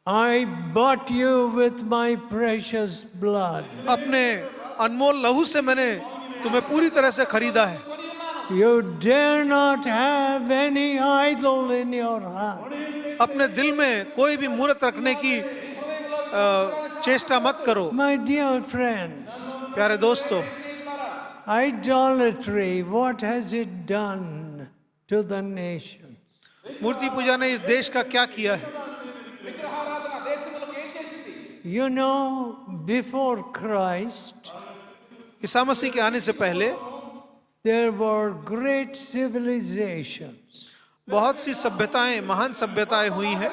I bought you with my precious blood. अपने अनमोल लहू से मैंने तुम्हें पूरी तरह से खरीदा है। You dare not have any idol in your heart. अपने दिल में कोई भी मूर्त रखने की चेष्टा मत करो। My dear friends, प्यारे दोस्तों, idolatry, what has it done to the nations? मूर्ति पूजा ने इस देश का क्या किया है? You know, before Christ, Isa Masih के आने से पहले there were great civilizations. बहुत सी सभ्यताएं, महान सभ्यताएं हुई हैं।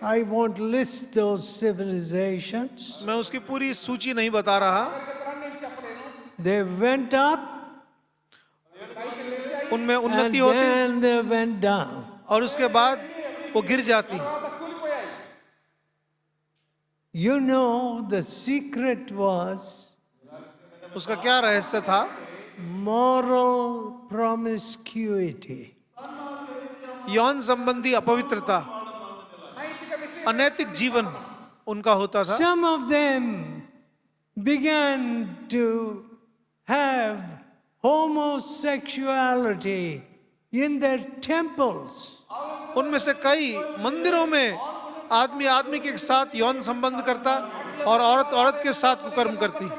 I won't list those civilizations. मैं उसकी पूरी सूची नहीं बता रहा। They went up उनमें and उन्नति होती then they went down. और उसके बाद वो गिर जाती। You know, the secret was उसका क्या रहस्य था? moral promiscuity. यौन संबंधी अपवित्रता, अनैतिक जीवन उनका होता था। Some of them began to have homosexuality in their temples. उनमें से कई मंदिरों में आदमी आदमी के साथ यौन संबंध करता और औरत औरत के साथ कुकर्म करती।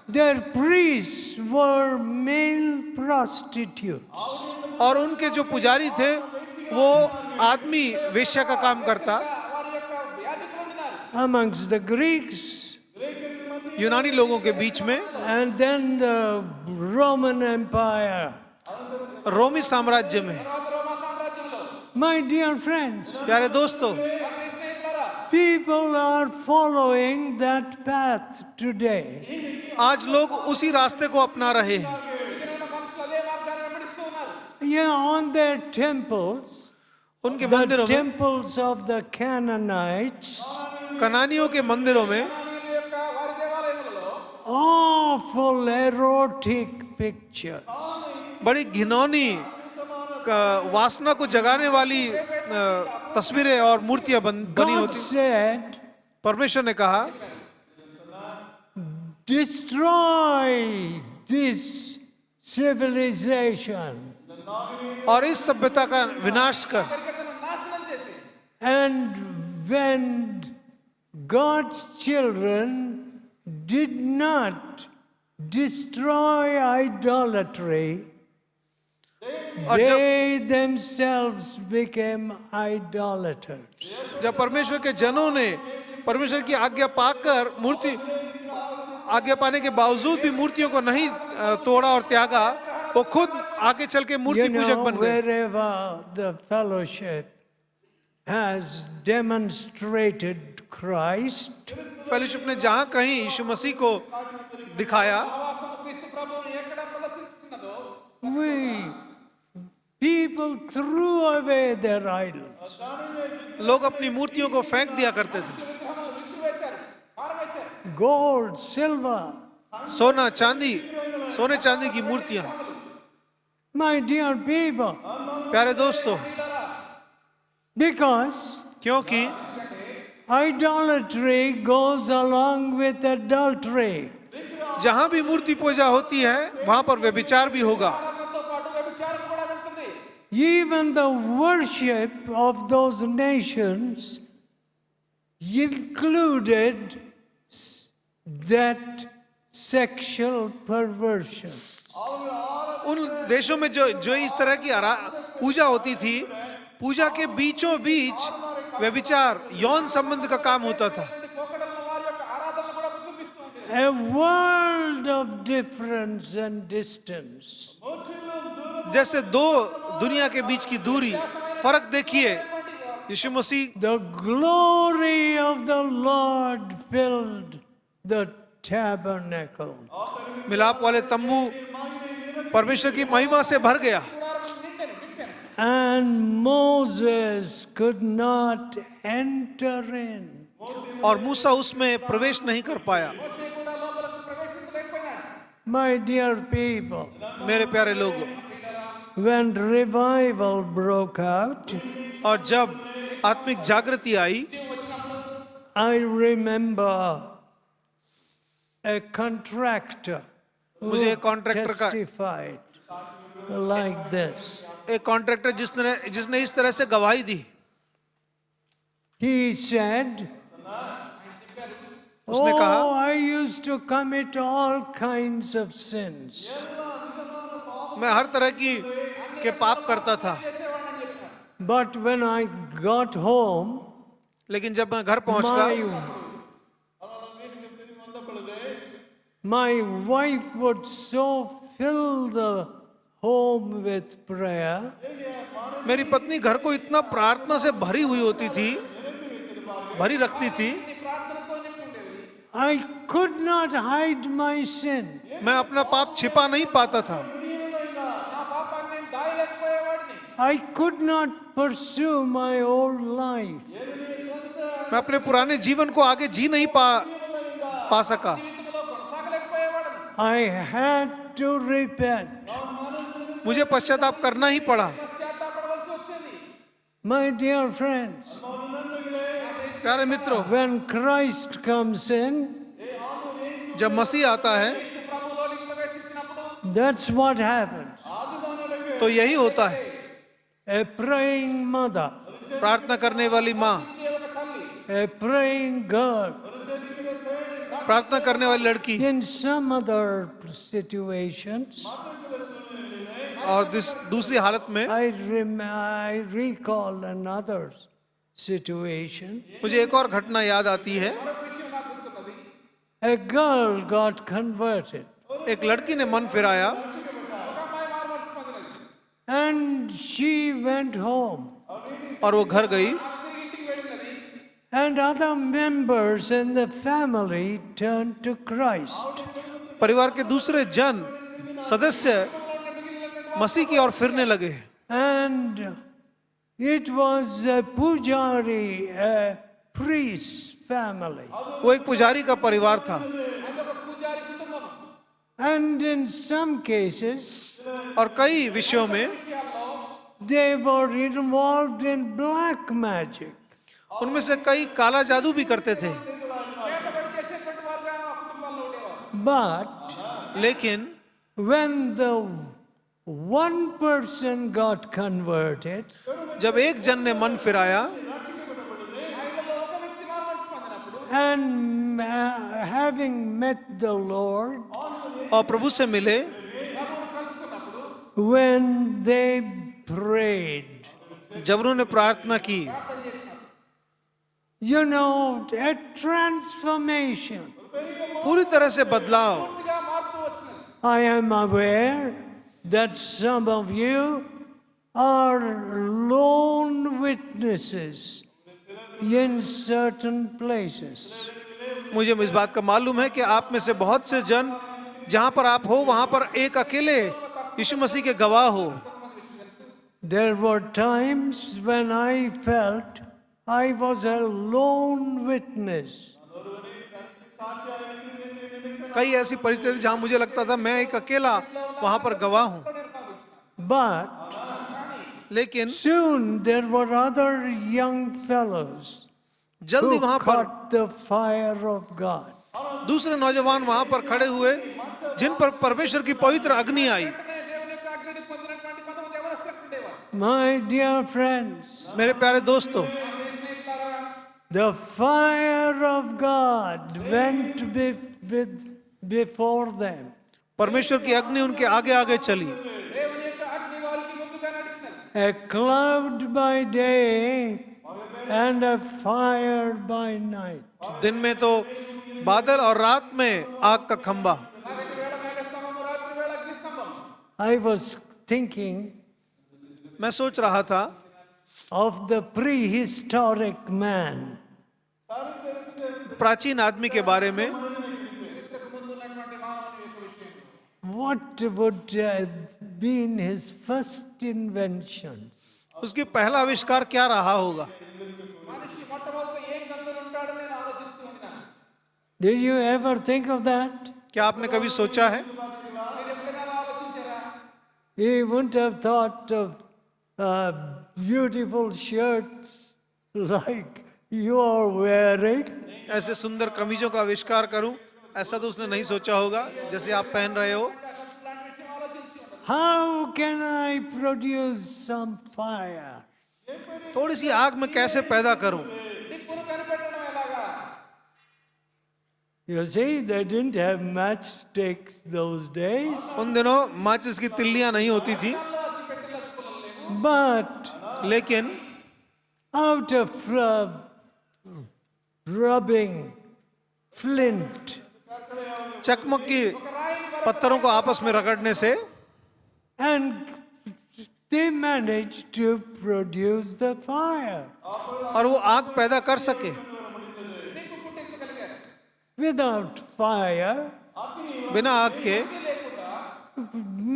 Their priests were male prostitutes. और उनके जो पुजारी थे वो आदमी वेश्या का काम करता। Amongst the Greeks, यूनानी लोगों के बीच में, and then the Roman Empire. रोमी साम्राज्य में। My dear friends, प्यारे दोस्तों, people are following that path today. आज लोग उसी रास्ते को अपना रहे हैं। Yeah, on their temples, उनके the मंदिरों में, temples of the Canaanites, कनानियों के मंदिरों में awful erotic pictures. बड़ी घिनौनी वासना को जगाने वाली तस्वीरें और मूर्तियां बनी God होती। said, परमेश्वर ने कहा, destroy this civilization. और इस सभ्यता का विनाश कर। And when God's children did not destroy idolatry, और they themselves became idolaters. जब परमेश्वर के जनों ने परमेश्वर की आज्ञा पाकर आज्ञा पाने के बावजूद भी मूर्तियों को नहीं तोड़ा और त्यागा, वो खुद आगे चल के मूर्ति You पूजक know, बन गए। wherever the fellowship has demonstrated Christ, fellowship ने जहां कहीं यीशु मसीह को दिखाया, people threw away their idols. लोग अपनी मूर्तियों को फेंक दिया करते थे। Gold, silver. सोना चांदी, सोने चांदी की मूर्तियां। My dear people, प्यारे दोस्तों, because क्योंकि idolatry goes along with adultery. जहां भी मूर्ति पूजा होती है वहां पर व्यभिचार भी होगा। even the worship of those nations included that sexual perversion. उन देशों में जो इस तरह की पूजा होती थी, पूजा के बीचों बीच व्यभिचार, यौन संबंध का काम होता था। A world of difference and distance. जैसे दो दुनिया के बीच की दूरी, फर्क देखिए। यीशु मसीह, The glory of the Lord filled the tabernacle. मिलाप वाले तंबू परमेश्वर की महिमा से भर गया, And Moses could not enter in. और मूसा उसमें प्रवेश नहीं कर पाया। My dear people, मेरे प्यारे लोगों, when revival broke out, और जब आत्मिक जागृति आई, I remember a contractor who मुझे एक कॉन्ट्रैक्टर का, testified like this. एक कॉन्ट्रैक्टर जिसने इस तरह से गवाही दी। He said, उसने "Oh, कहा, I used to commit all kinds of sins. मैं हर तरह के पाप करता था, But when I got home, लेकिन जब मैं घर पहुंचता, my wife would so fill the home with prayer मेरी पत्नी घर को इतना प्रार्थना से भरी हुई होती थी, भरी रखती थी, I could not hide my sin. मैं अपना पाप छिपा नहीं पाता था। I could not pursue my old life. मैं अपने पुराने जीवन को आगे जी नहीं पा सका। I had to repent. मुझे पश्चाताप करना ही पड़ा। My dear friends, प्यारे मित्रों, when Christ comes in, जब मसीह आता है that's what happens. तो यही होता है। A praying mother, प्रार्थना करने वाली माँ, a praying girl, प्रार्थना करने वाली लड़की, in some other situations, और दूसरी हालत में I recall another situation. मुझे एक और घटना याद आती है। A girl got converted एक लड़की ने मन फिराया and she went home. और वो घर गई, And other members in the family turned to Christ. परिवार के दूसरे सदस्य मसीह की ओर फिरने लगे। And it was a pujari, a priest family. वो एक पुजारी का परिवार था, And in some cases, और कई विषयों में they were involved in black magic. उनमें से कई काला जादू भी करते थे। But लेकिन when the one person got converted, जब एक जन ने मन फिराया and having met the Lord, और प्रभु से मिले, when they prayed, जब उन्होंने प्रार्थना की, you know, a transformation. पूरी तरह से बदलाव। I am aware that some of you are lone witnesses in certain places. मुझे इस बात का मालूम है कि आप में से बहुत से जन जहां पर आप हो वहां पर एक अकेले यीशु मसीह के गवाह हो। There were times when I felt I was a lone witness. कई ऐसी परिस्थिति जहां मुझे लगता था मैं एक अकेला वहां पर गवाह हूं, But लेकिन soon there were other young fellows जल्दी who वहां पर caught the fire of God. दूसरे नौजवान वहां पर खड़े हुए जिन पर परमेश्वर की पवित्र अग्नि आई। My dear friends, मेरे प्यारे दोस्तों, the fire of God went before them. परमेश्वर की अग्नि उनके आगे आगे चली। A cloud by day and a fire by night. दिन में तो बादल और रात में आग का खंबा। I was thinking मैं सोच रहा था of the prehistoric man. प्राचीन आदमी के बारे में। What would have been his first invention? उसकी पहला आविष्कार क्या रहा होगा? Did you ever think of that? क्या आपने कभी सोचा है? He wouldn't have thought of beautiful shirts like you are wearing. ऐसे सुंदर कमीजों का आविष्कार करूं, ऐसा तो उसने नहीं सोचा होगा जैसे आप पहन रहे हो। How can I produce some fire? थोड़ी सी आग मैं कैसे पैदा करूं? You see, they didn't have matchsticks those days, उन दिनों माचिस की तिल्लियां नहीं होती थी, but लेकिन out of rubbing flint चकमक की पत्थरों को आपस में रगड़ने से and they managed to produce the fire. और वो आग पैदा कर सके। Without fire, बिना आग के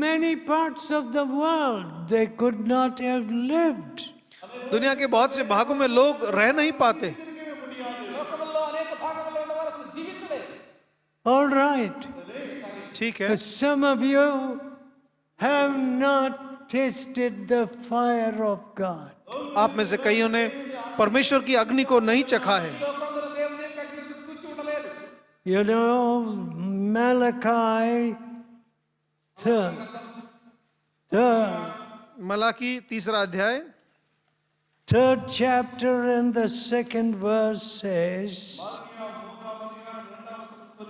many parts of the world they could not have lived. दुनिया के बहुत से भागों में लोग रह नहीं पाते। All right. ठीक है, But some of you have not tasted the fire of God. आप में से कईयों ने परमेश्वर की अग्नि को नहीं चखा है। You know, Malachi, मलाकी तीसरा अध्याय 3rd chapter and the 2nd verse says,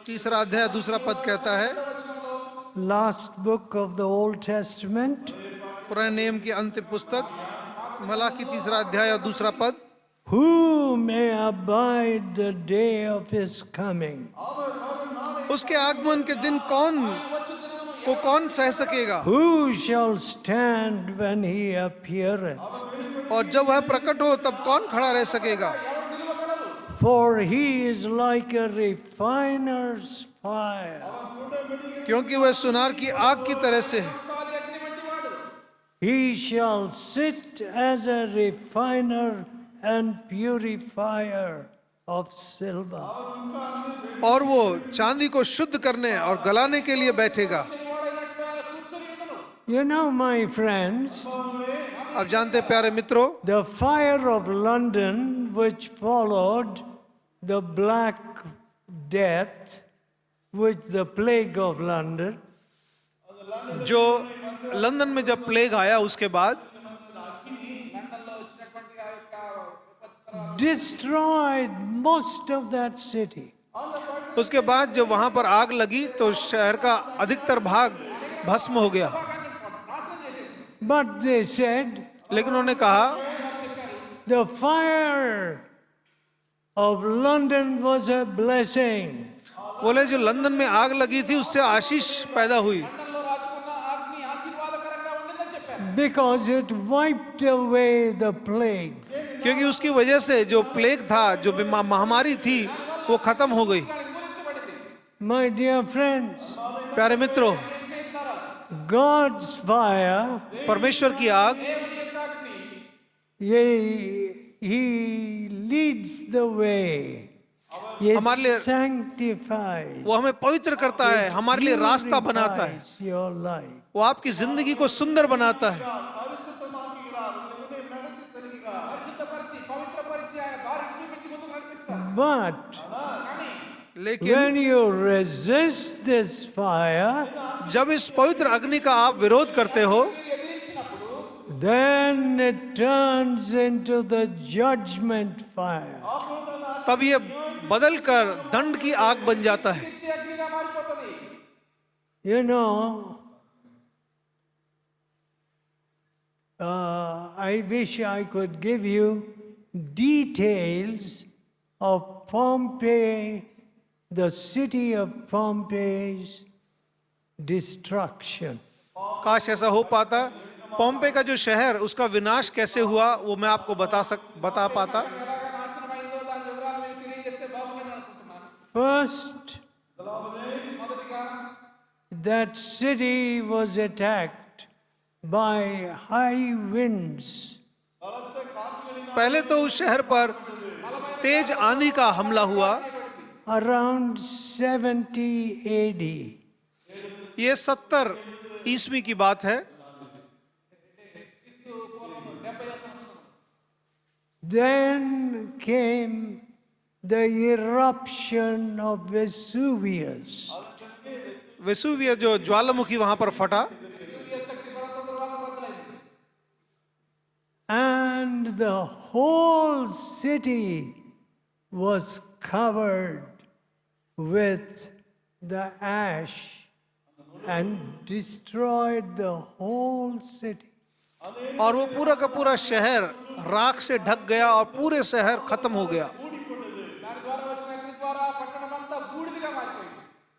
तीसरा अध्याय दूसरा पद कहता है, last book of the Old Testament, पुराने नियम की अंतिम पुस्तक मलाकी तीसरा अध्याय और दूसरा पद, who may abide the day of his coming? उसके आगमन के दिन कौन सह सकेगा? Who shall stand when he appeareth? और जब वह प्रकट हो तब कौन खड़ा रह सकेगा? For he is like a refiner's fire. क्योंकि वह सुनार की आग की तरह से है। He shall sit as a refiner and purifier of silver. और वो चांदी को शुद्ध करने और गलाने के लिए बैठेगा। You know, my friends, अब जानते हैं प्यारे मित्रों, the fire of London, which followed the Black Death, which the plague of London, जो लंदन में जब प्लेग आया उसके बाद destroyed most of that city. उसके बाद जब वहां पर आग लगी तो शहर का अधिकतर भाग भस्म हो गया। But they said, लेकिन उन्होंने कहा the fire of London was a blessing. बोले जो लंदन में आग लगी थी उससे आशीष पैदा हुई, Because it wiped away the plague. क्योंकि उसकी वजह से जो प्लेग था, जो महामारी थी, वो खत्म हो गई। My dear friends, प्यारे मित्रों, God's fire, परमेश्वर की आग He leads the way. हमारे लिए- It sanctifies, वो हमें पवित्र करता है, हमारे लिए रास्ता बनाता है, purifies your life. वो आपकी जिंदगी को सुंदर बनाता है। But लेकिन when you resist this fire, जब इस पवित्र अग्नि का आप विरोध करते हो, then it turns into the judgment fire. तब ये बदल कर दंड की आग बन जाता है। You know, I wish I could give you details of Pompeii, the city of Pompeii's destruction. काश ऐसा हो पाता, पॉम्पे का जो शहर उसका विनाश कैसे हुआ वो मैं आपको बता पाता। First, that city was attacked by high winds. पहले तो उस शहर पर तेज आंधी का हमला हुआ। Around 70 AD. ये 70 ईस्वी की बात है। Then came the eruption of Vesuvius. Vesuvius जो ज्वालामुखी वहां पर फटा And the whole city was covered with the ash and destroyed the whole city. और वो पूरा का पूरा शहर राख से ढक गया और पूरे शहर खत्म हो गया।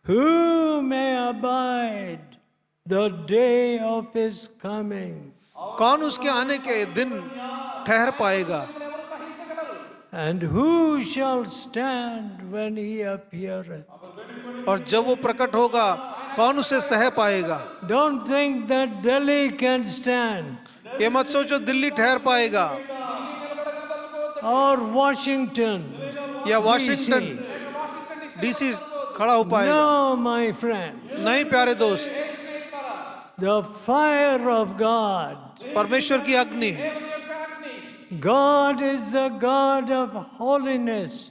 Who may abide the day of his coming? कौन उसके आने के दिन ठहर पाएगा? And who shall stand when he appeareth? और जब वो प्रकट होगा कौन उसे सह पाएगा? Don't think that Delhi can stand ये मत सोचो दिल्ली ठहर पाएगा or Washington. या वॉशिंगटन डीसी खड़ा हो पाएगा। No, my friend. नहीं प्यारे दोस्त, The fire of God. परमेश्वर की अग्नि, God is the God of holiness.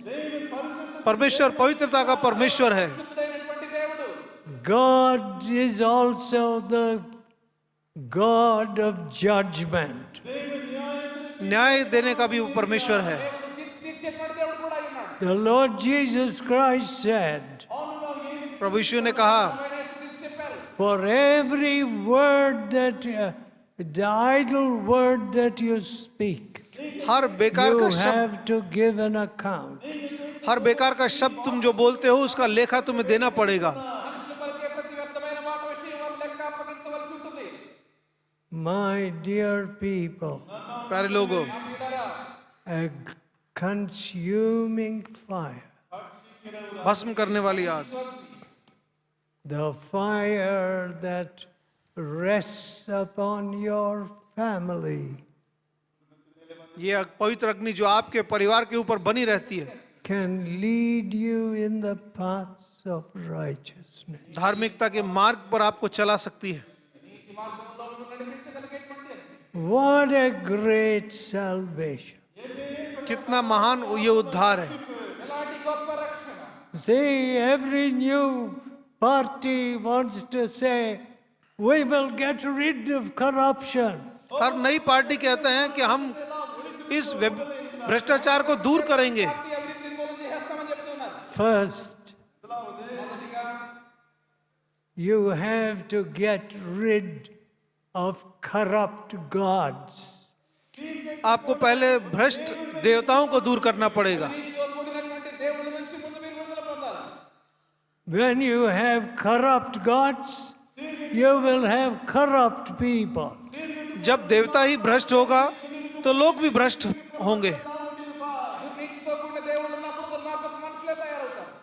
परमेश्वर पवित्रता का परमेश्वर है। God is also the God of judgment. न्याय देने का भी वो परमेश्वर है। The Lord Jesus Christ said, प्रभु यीशु ने कहा, for every word that, the idle word that you speak, हर बेकार you का शब्द, have to give an account. हर बेकार का शब्द तुम जो बोलते हो उसका लेखा तुम्हें देना पड़ेगा। My dear people, प्यारे लोगों, a consuming fire, भस्म करने वाली आग, the fire that rests upon your family, ये पवित्र अग्नि जो आपके परिवार के ऊपर बनी रहती है, can lead you in the paths of righteousness. धार्मिकता के मार्ग पर आपको चला सकती है। What a great salvation. कितना महान ये उद्धार है। See, every new party wants to say, we will get rid of corruption. हर नई पार्टी कहते हैं कि हम इस भ्रष्टाचार को दूर करेंगे। First, you have to get rid of corrupt gods. आपको पहले भ्रष्ट देवताओं को दूर करना पड़ेगा। When you have corrupt gods, you will have corrupt people. जब देवता ही भ्रष्ट होगा तो लोग भी भ्रष्ट होंगे।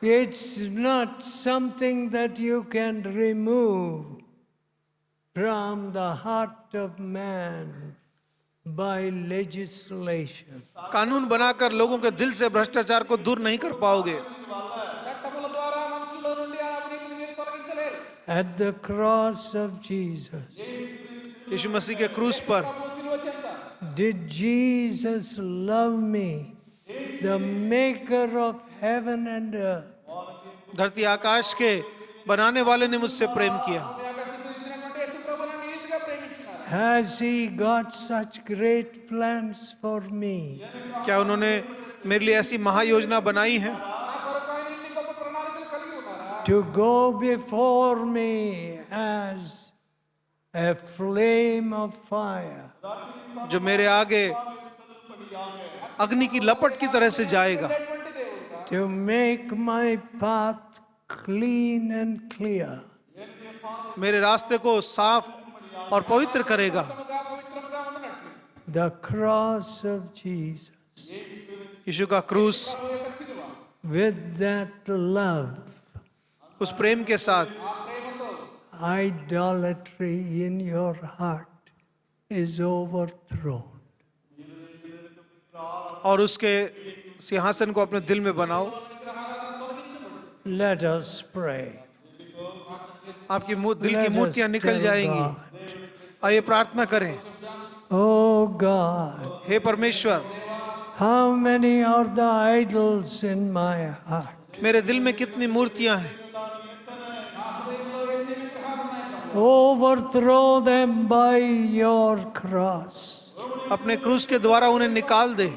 It's not something that you can remove from the heart of man by legislation. कानून बनाकर लोगों के दिल से भ्रष्टाचार को दूर नहीं कर पाओगे। At the cross of Jesus, यीशु मसीह के क्रूस पर did Jesus love me, the maker of heaven and earth? धरती आकाश के बनाने वाले ने मुझसे प्रेम किया। Has He got such great plans for me? क्या उन्होंने मेरे लिए ऐसी महायोजना बनाई है To go before me as a flame of fire, जो मेरे आगे अग्नि की लपट की तरह से जाएगा, to make my path clean and clear. मेरे रास्ते को साफ और पवित्र करेगा। The cross of Jesus, यीशु का क्रूस with that love, उस प्रेम के साथ, idolatry in your heart is overthrown. और उसके सिंहासन को अपने दिल में बनाओ। Let us pray. आपकी दिल की Let us मूर्तियां निकल tell जाएंगी। God, आइए प्रार्थना करें। Oh God, हे परमेश्वर, how many are the idols in my heart? मेरे दिल में कितनी मूर्तियां हैं, Overthrow them by your cross. अपने क्रूस के द्वारा उन्हें निकाल दे।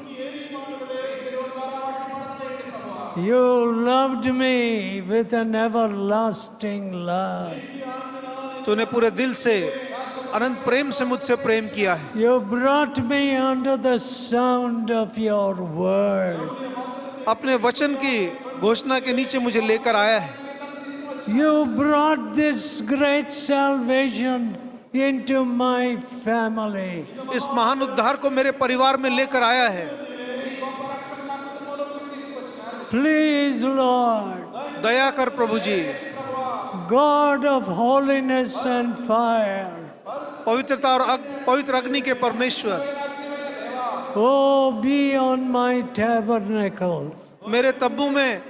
You loved me with an everlasting love. तूने पूरे दिल से अनंत प्रेम से मुझसे प्रेम किया है। You brought me under the sound of your word. अपने वचन की घोषणा के नीचे मुझे लेकर आया है। You brought this great salvation into my family. इस महान उद्धार को मेरे परिवार में लेकर आया है। Please, Lord, दया कर प्रभु जी, God of holiness and fire, पवित्रता और पवित्र अग्नि के परमेश्वर, oh, be on my tabernacle. मेरे तब्बू में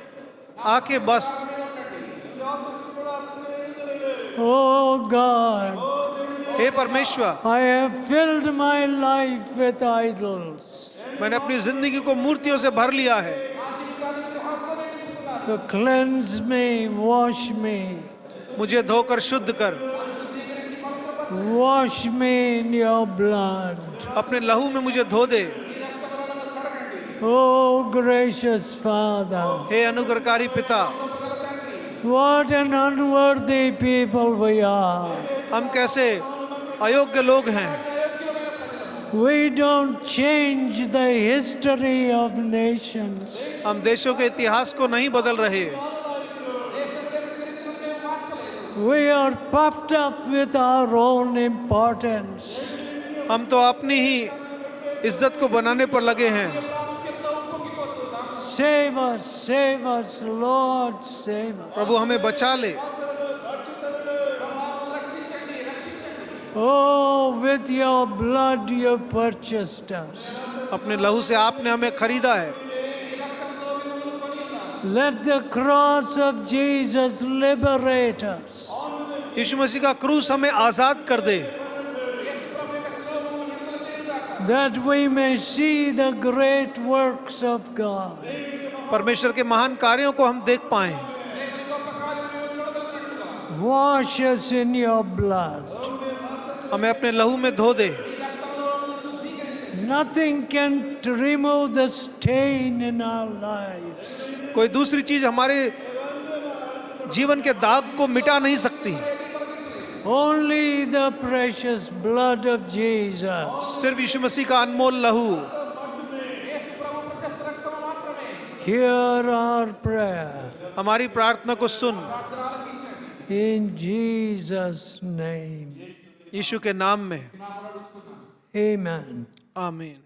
आके बस। Oh God, हे परमेश्वर, I have filled my life with idols. मैंने अपनी जिंदगी को मूर्तियों से भर लिया है। To cleanse me, wash me, मुझे धोकर शुद्ध कर, wash me in your blood. अपने लहू में मुझे धो दे। Oh gracious Father, हे अनुग्रहकारी पिता, what an unworthy people we are. हम कैसे अयोग्य लोग हैं। We don't change the history of nations. हम देशों के इतिहास को नहीं बदल रहे। We are puffed up with our own importance. हम तो अपनी ही इज्जत को बनाने पर लगे हैं। Save us, Lord, save us. प्रभु हमें बचा ले। Oh, with your blood you purchased us. अपने लहू से आपने हमें खरीदा है। Let the cross of Jesus liberate us. यीशु मसीह का क्रूस हमें आजाद कर दे, That we may see the great works of God. परमेश्वर के महान कार्यों को हम देख पाएं। Wash us in your blood. हमें अपने लहू में धो दे। Nothing can remove the stain in our lives. कोई दूसरी चीज हमारे जीवन के दाग को मिटा नहीं सकती। Only the precious blood of Jesus. सिर्फ यीशु मसीह का अनमोल लहू। Hear our prayer. हमारी प्रार्थना को सुन। In Jesus' name. यीशु के नाम में Amen. आमीन।